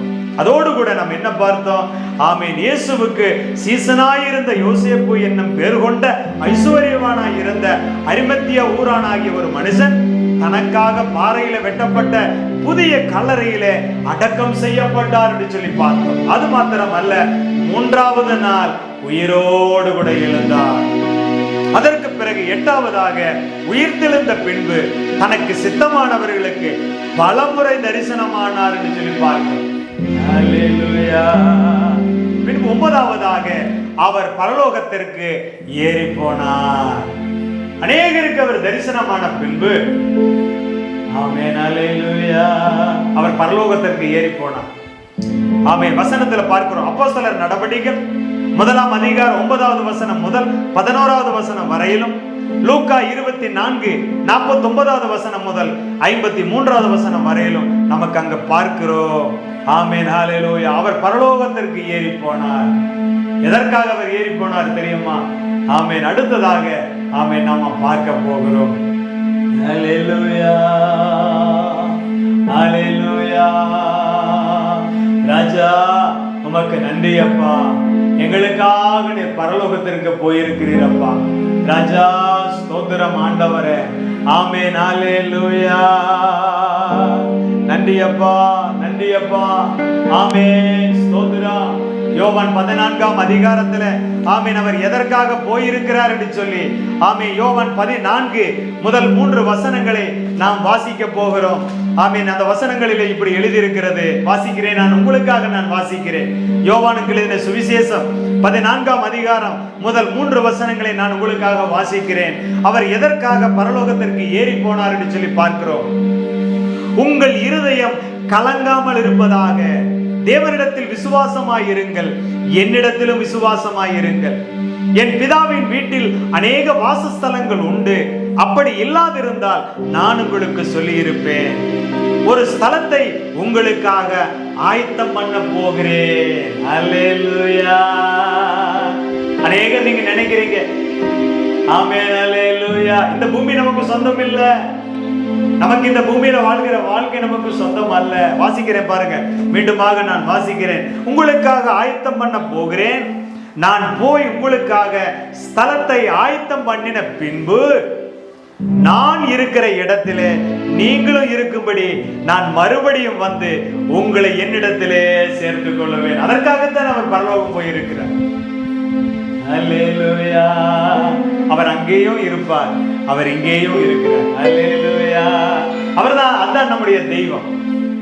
A: அதோடு கூட நாம் என்ன பார்த்தோம்? ஆமென் இயேசுவுக்கு சீசனாயிருந்த யோசேப்பு என்னும் பேர் கொண்ட ஐஸ்வர்யவானாய் இருந்த அரிமத்தியா ஊரானாகிய ஒரு மனுஷன் தனக்காக பாறையில வெட்டப்பட்ட புதிய கல்லறையிலே அடக்கம் செய்யப்பட்டார் என்று சொல்லி பார்த்தோம். அது மாத்திரம் அல்ல, 3வது நாள் உயிரோடு கூட எழுந்தார். அதற்கு பிறகு 8வதாக உயிர்த்தெழுந்த பின்பு தனக்கு சித்தமானவர்களுக்கு பலமுறை தரிசனமானார் என்று சொல்லி பார்க்கிறோம். ஹல்லேலூயா. பின்பு 9வதாக அவர் பரலோகத்திற்கு ஏறி போனார். அநேகருக்கு அவர் தரிசனமான பின்பு ஆமென், ஹல்லேலூயா, அவர் பரலோகத்திற்கு ஏறி போனார். ஆமென். வசனத்துல பார்க்கிறோம். அப்போஸ்தலர் நடவடிக்கைகள் 1ஆம் அதிகாரம் 9வது வசனம் முதல் 11வது வசனம் வரையிலும், லூக்கா 24:49வது வசனம் முதல் 53வது வசனம் வரையிலும் நமக்கு அங்க பார்க்கிறோம். ஆமென், ஹல்லேலூயா. அவர் பரலோகத்திற்கு ஏறி போனார். எதற்காக அவர் ஏறி போனார் தெரியுமா? ஆமென். அடுத்ததாக ஆமென் நாம பார்க்க போகிறோம். ஹல்லேலூயா, ஹல்லேலூயா. ராஜா உமக்கு நன்றி அப்பா, எங்களுக்காக நீர் பரலோகத்திற்கு போயிருக்கிறீரப்பா. ராஜா ஸ்தோத்திரம் ஆண்டவரே. ஆமென், ஹல்லேலூயா. நன்றி அப்பா, நன்றி அப்பா. ஆமென், ஸ்தோத்திரம். யோவான் 14ஆம் அதிகாரத்துல ஆமென் அவர் எதற்காக போயிருக்கிறார் என்று சொல்லி ஆமென் யோவான் 14 முதல் 3 வசனங்களை நாம் வாசிக்க போகிறோம். ஆமென். அந்த வசனங்களிலே இப்படி எழுதியிருக்கிறது. வாசிக்கிறேன், நான் உங்களுக்காக நான் வாசிக்கிறேன். யோவானுக்கு எழுதின சுவிசேஷம் 14ஆம் அதிகாரம் முதல் 3 வசனங்களை நான் உங்களுக்காக வாசிக்கிறேன். அவர் எதற்காக பரலோகத்திற்கு ஏறி போனார் என்று சொல்லி பார்க்கிறோம். உங்கள் இருதயம் கலங்காமல் இருப்பதாக தேவனிடத்தில் விசுவாசமாயிருங்கள், என்னிடத்திலும் விசுவாசமாயிருங்கள். என் பிதாவின் வீட்டில் அநேக வாசஸ்தலங்கள் உண்டு. அப்படி இல்லாதிருந்தால் நான் உங்களுக்கு சொல்லி இருப்பேன். ஒரு ஸ்தலத்தை உங்களுக்காக ஆயத்தம் பண்ண போகிறேன். அல்லேலூயா. அநேகர் நீங்க நினைக்கிறீங்க ஆமென், அல்லேலூயா, இந்த பூமி நமக்கு சொந்தம் இல்ல, நமக்கு இந்த பூமியில வாழ்கிற வாழ்க்கை நமக்கு சொந்தம் அல்ல. வாசிக்கிறேன் பாருங்க, மீண்டுமாக நான் வாசிக்கிறேன். உங்களுக்காக ஆயத்தம் பண்ண போகிறேன், நான் போய் உங்களுக்காக ஸ்தலத்தை ஆயத்தம் பண்ணின பின்பு நான் இருக்கிற இடத்திலே நீங்களும் இருக்கும்படி நான் மறுபடியும் வந்து உங்களை என்னிடத்திலே சேர்த்து கொள்ளுவேன். அதற்காகத்தான் அவர் பரலோகம் போயிருக்கிறார். அல்லேலூயா. அவர் அங்கேயும் இருப்பார், அவர் இங்கேயும் இருக்கிறார். அல்லேலூயா. அவர்தான், அதான் நம்முடைய தெய்வம்.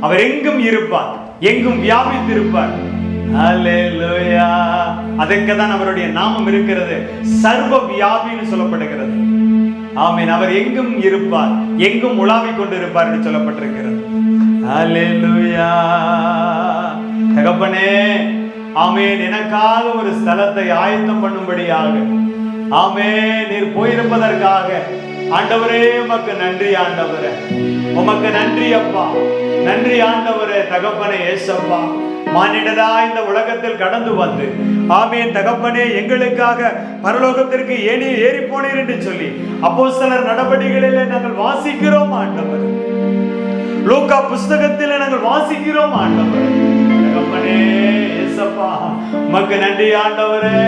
A: அவர் எங்கும் இருப்பார், எங்கும் வியாபித்திருப்பார். அல்லேலூயா. அதற்கு தான் அவருடைய நாமம் இருக்கிறது, சர்வ வியாபின்னு சொல்லப்படுகிறது. ஆமென். அவர் எங்கும் இருப்பார், எங்கும் உலாவிக் கொண்டிருப்பார் என்று சொல்லப்பட்டிருக்கிறது. அல்லேலூயா. தகப்பனே, ஆமென், எனக்காக ஒரு ஸ்தலத்தை ஆயத்தம் பண்ணும்படியாக, ஆமென், நீர் போயிருப்பதற்காக ஆண்டவரே உமக்கு நன்றி. ஆண்டவரே உமக்கு நன்றி அப்பா, நன்றி ஆண்டவரே. தகப்பனே ஏசப்பா, மானிடரா இந்த உலகத்தில் கடந்து வந்து, ஆமென் தகப்பனே, எங்களுக்காக பரலோகத்திற்கு ஏறி போனீர் என்று சொல்லி அப்போஸ்தலர் நடபடிகளிலே நாங்கள் வாசிக்கிறோம் ஆண்டவர். லூக்கா புஸ்தகத்தில் நாங்கள் வாசிக்கிறோம் ஆண்டவர். தகப்பனே ஏசப்பா, உமக்கு நன்றி ஆண்டவரே,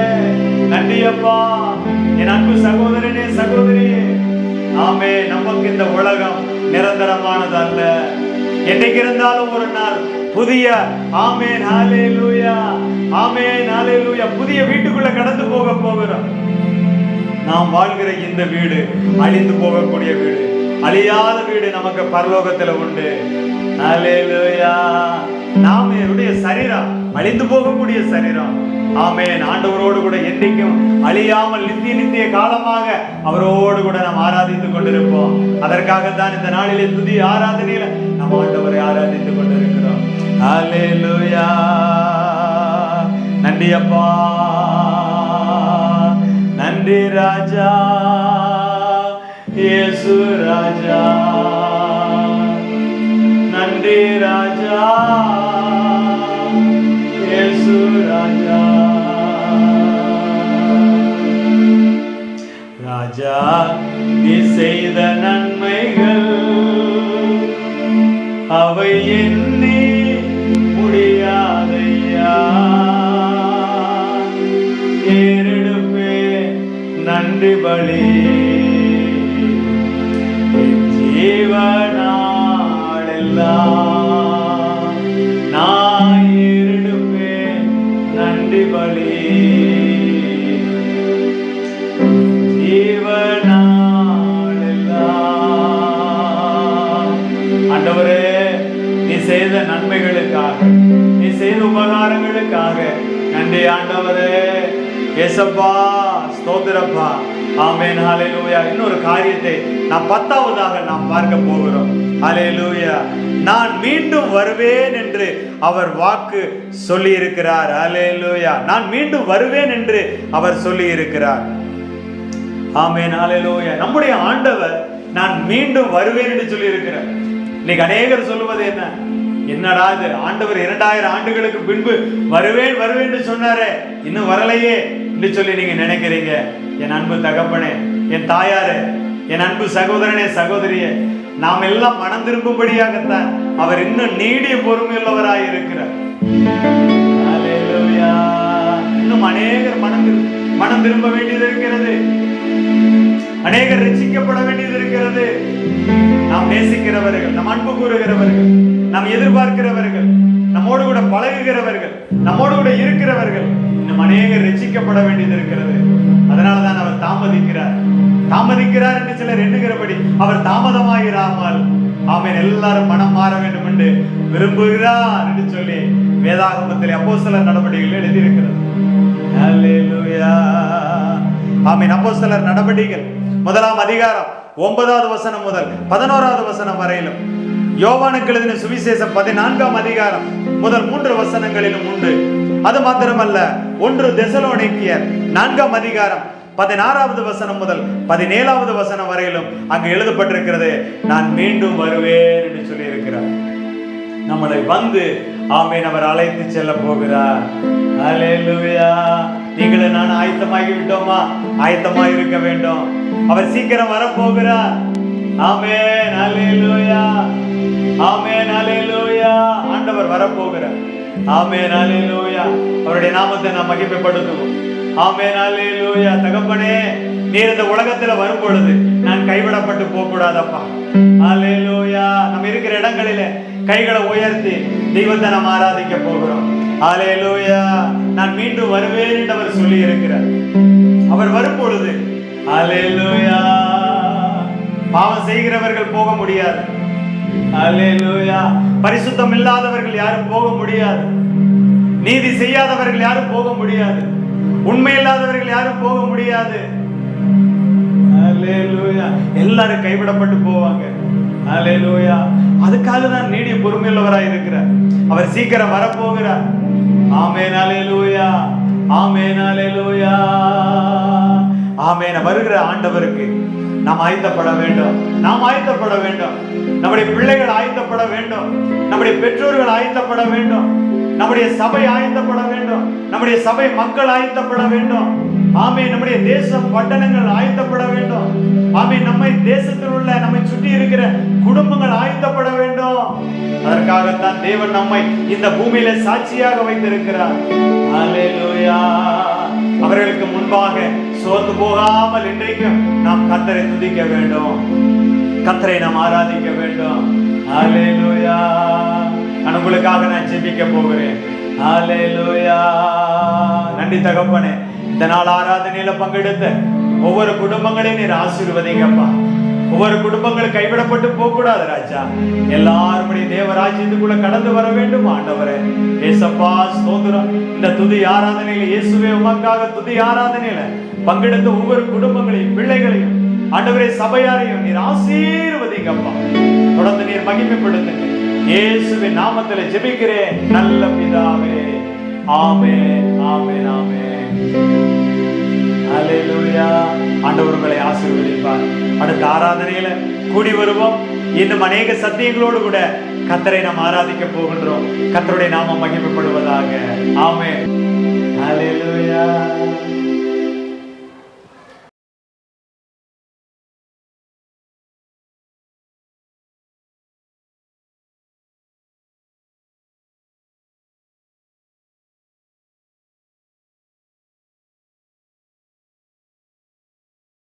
A: நன்றி அப்பா. என் அன்பு சகோதரனே, சகோதரியே, ஆமென், நமக்கு இந்த உலகம் நிரந்தரமானது அல்ல. என்னைக்கு இருந்தாலும் ஒரு நாள் புதிய, ஆமென் ஹalleluya, ஆமென் ஹalleluya, புதிய வீட்டுக்குள்ள கடந்து போக போகிறோம். நாம் வாழ்கிற இந்த வீடு அழிந்து போகக்கூடிய வீடு, அழியாத வீடு நமக்கு பரலோகத்துல உண்டு. ஹalleluya. நம்முடைய சரீரம் அழிந்து போகக்கூடிய சரீரம், ஆமென், ஆண்டவரோடு கூட என்றைக்கும் அழியாமல் நித்திய காலமாக அவரோடு கூட நாம் ஆராதித்துக் கொண்டிருப்போம். அதற்காகத்தான் இந்த நாளிலே துதி ஆராதனையில நாம் ஆண்டவரை ஆராதித்துக் கொண்டிருக்கிறோம். ஹalleluya. நன்றி அப்பா, நன்றி ராஜா, இயேசு ராஜா, நன்றி ராஜா, இயேசு ராஜா. ராஜா, நீ செய்த நன்மைகள் அவை எண்ணி முடியாதையா. ஏறெடுப்பே நன்றி பலி, ஜீவனாளெல்லாம் நான் ஏறெடுப்பே நன்றி பலி, ஆண்டவரே, நீ செய்த நன்மைகளுக்காக, நீ செய்த உபகாரங்களுக்காக நன்றி ஆண்டவரே. ஏசப்பா, ஸ்தோத்திரப்பா. ஆமென் ஹalleluya. இன்னொரு காரியத்தை நாம் 10வதாக நாம் பார்க்க போகிறோம். ஹalleluya. நான் மீண்டும் வருவேன் என்று அவர் வாக்கு சொல்லி இருக்கிறார். ஹalleluya. நான் மீண்டும் வருவேன் என்று அவர் சொல்லி இருக்கிறார். ஆமென் ஹalleluya. நம்முடைய ஆண்டவர் நான் மீண்டும் வருவேன் என்று சொல்லி இருக்கிறார். இன்னைக்கு அநேகர் சொல்லுவது என்னடா இது, ஆண்டவர் 2000 ஆண்டுகளுக்கு பின்பு வருவேன் வருவேன் என்று சொன்னாரே, இன்னும் வரலையே என்று சொல்லி நீங்க நினைக்கிறீங்க. என் அன்பு தகப்பனே, என் தாயாரே, என் அன்பு சகோதரனே, சகோதரியே, நாம் எல்லாம் மனம் திரும்பும்படியாகத்தான் அவர் இன்னும் நீடிய பொறுமையுள்ளவராய் இருக்கிறார். ஹalleluya. இன்னும் அநேகர் மனம் திரும்ப வேண்டியது இருக்கிறது, அநேகர் ரட்சிக்கப்பட வேண்டியது இருக்கிறது. நாம் நேசிக்கிறவர்கள், நம் அன்பு கூறுகிறவர்கள், நாம் எதிர்பார்க்கிறவர்கள், நம்மோடு கூட பழகுகிறவர்கள், நம்மோடு கூட இருக்கிறவர்கள், இன்னும் அநேகர் ரட்சிக்கப்பட வேண்டியது இருக்கிறது. அதனாலதான் அவர் தாமதிக்கிறார் என்று சிலர் எண்ணுகிறபடி அவர் தாமதமாகிறாமல், ஆமென், எல்லாரும் மனம் மாற வேண்டும் என்று விரும்புகிறார் என்று சொல்லி வேதாகமத்தில் அப்போஸ்தலர் நடபடிகள் எழுதியிருக்கிறது. ஹalleluya. ஆமென். அப்போஸ்தலர் நடபடிகள் 1ஆம் அதிகாரம் 9வது வசனம் முதல் 11வது வசனம் வரையிலும், யோவானுக்கு எழுதின சுவிசேஷம் 14ஆம் அதிகாரம் முதல் 3 வசனங்களிலும் உண்டு. அது மாத்திரமல்ல, 1 தெசலோனிக்கேயர் 4ஆம் அதிகாரம் 16வது வசனம் முதல் 17வது வசனம் வரையிலும் அங்கு எழுதப்பட்டிருக்கிறது, நான் மீண்டும் வருவேன் என்று சொல்லி இருக்கிறார். நம்மளை வந்து, ஆமென், அவர் அழைத்து செல்ல போகிறார். ஹalleluya. நீங்களும் நான் ஆயத்தமாகி விட்டோமா? ஆயத்தமாய் இருக்க வேண்டும். அவர் சீக்கிரம் வரப்போகிறார். ஆமென், அல்லேலூயா, ஆமென், அல்லேலூயா. ஆண்டவர் வரப்போகிறார். ஆமென், அல்லேலூயா. அவருடைய நாமத்தை நாம் மகிமைப்படுத்துவோம். ஆமென், அல்லேலூயா. தகப்பனே, நீர் இந்த உலகத்துல வரும் பொழுது நான் கைவிடப்பட்டு போக கூடாதப்பா. அல்லேலூயா. நம்ம இருக்கிற இடங்களிலே கைகளை உயர்த்தி தெய்வத்தை நாம் ஆராதிக்க போகிறோம். அல்லேலூயா. நான் மீண்டும் வருவேன் என்று அவர் சொல்லி இருக்கிறார். அவர் வரும் பொழுது அல்லேலூயா, பாவம் செய்கிறவர்கள் போக முடியாது. அல்லேலூயா. பரிசுத்தம் இல்லாதவர்கள் யாரும் போக முடியாது. நீதி செய்யாதவர்கள் யாரும் போக முடியாது. உண்மை இல்லாதவர்கள் யாரும் போக முடியாது. அல்லேலூயா. எல்லாரும் கைவிடப்பட்டு போவாங்க. அல்லேலூயா. அதுக்காக தான் நீடிய பொறுமையுள்ளவராய் இருக்கிறார். அவர் சீக்கிரம் வரப்போகிறார். ஆமென், அல்லேலூயா, ஆமென், அல்லேலூயா, ஆமென். வருகிற ஆண்டவருக்கு நாம் ஆயத்தப்பட வேண்டும். நாம் ஆயத்தப்பட வேண்டும். நம்முடைய பிள்ளைகள் ஆயத்தப்பட வேண்டும். நம்முடைய பெற்றோர்கள் ஆயத்தப்பட வேண்டும். நம்முடைய சபை ஆயத்தப்பட வேண்டும். நம்முடைய சபை மக்கள் ஆயத்தப்பட வேண்டும். ஆமென். நம்முடைய தேசம் பட்டணங்கள் ஆயத்தப்பட வேண்டும். ஆமென். நம்மை தேசத்தில் உள்ள நம்மை சுற்றி இருக்கிற குடும்பங்கள் ஆயத்தப்பட வேண்டும். அதற்காகத்தான் தேவன் நம்மை இந்த பூமியில சாட்சியாக வைத்திருக்கிறார். அல்லேலூயா. அவர்களுக்கு முன்பாக சோர்ந்து போகாமல் இன்றைக்கும் நாம் கர்த்தரை துதிக்க வேண்டும். கர்த்தரை நாம் ஆராதிக்க வேண்டும். அல்லேலூயா. நான் உங்களுக்காக நான் ஜெபிக்க போகிறேன். அல்லேலூயா. நன்றி தகப்பனே, இந்த நாள் ஆராதனையில பங்கெடுத்த ஒவ்வொரு குடும்பங்களையும் நீர் ஆசீர்வதிங்கப்பா. ஒவ்வொரு குடும்பங்களும் கைவிடப்பட்டு போக கூடாது ராஜா. எல்லாருடைய தேவராஜ்யத்துக்குள்ள கடந்து வர வேண்டும் ஆண்டவரே. ஏசப்பா ஸ்தோத்திரம். இந்த துதி ஆராதனையில இயேசுவே உமக்காக துதி ஆராதனையில பங்கெடுத்த ஒவ்வொரு குடும்பங்களையும் பிள்ளைகளையும் ஆண்டவரே சபையாரையும் நீர் ஆசீர்வதிங்கப்பா. தொடர்ந்து நீர் மகிமைப்படுத்துங்க. இயேசுவின் நாமத்திலே ஜெபிக்கிறேன் நல்ல பிதாவே. ஆமென், ஆமென், ஆமென். அல்லேலூயா. ஆண்டவர் உங்களை ஆசீர்வதிப்பார். அடுத்த ஆராதனையில கூடி வருவோம். இன்னும் அநேக சத்தியங்களோடு கூட கர்த்தரை நாம் ஆராதிக்க போகின்றோம். கர்த்தருடைய நாமம் மகிமைப்படுவதாக. ஆமென். அல்லேலூயா.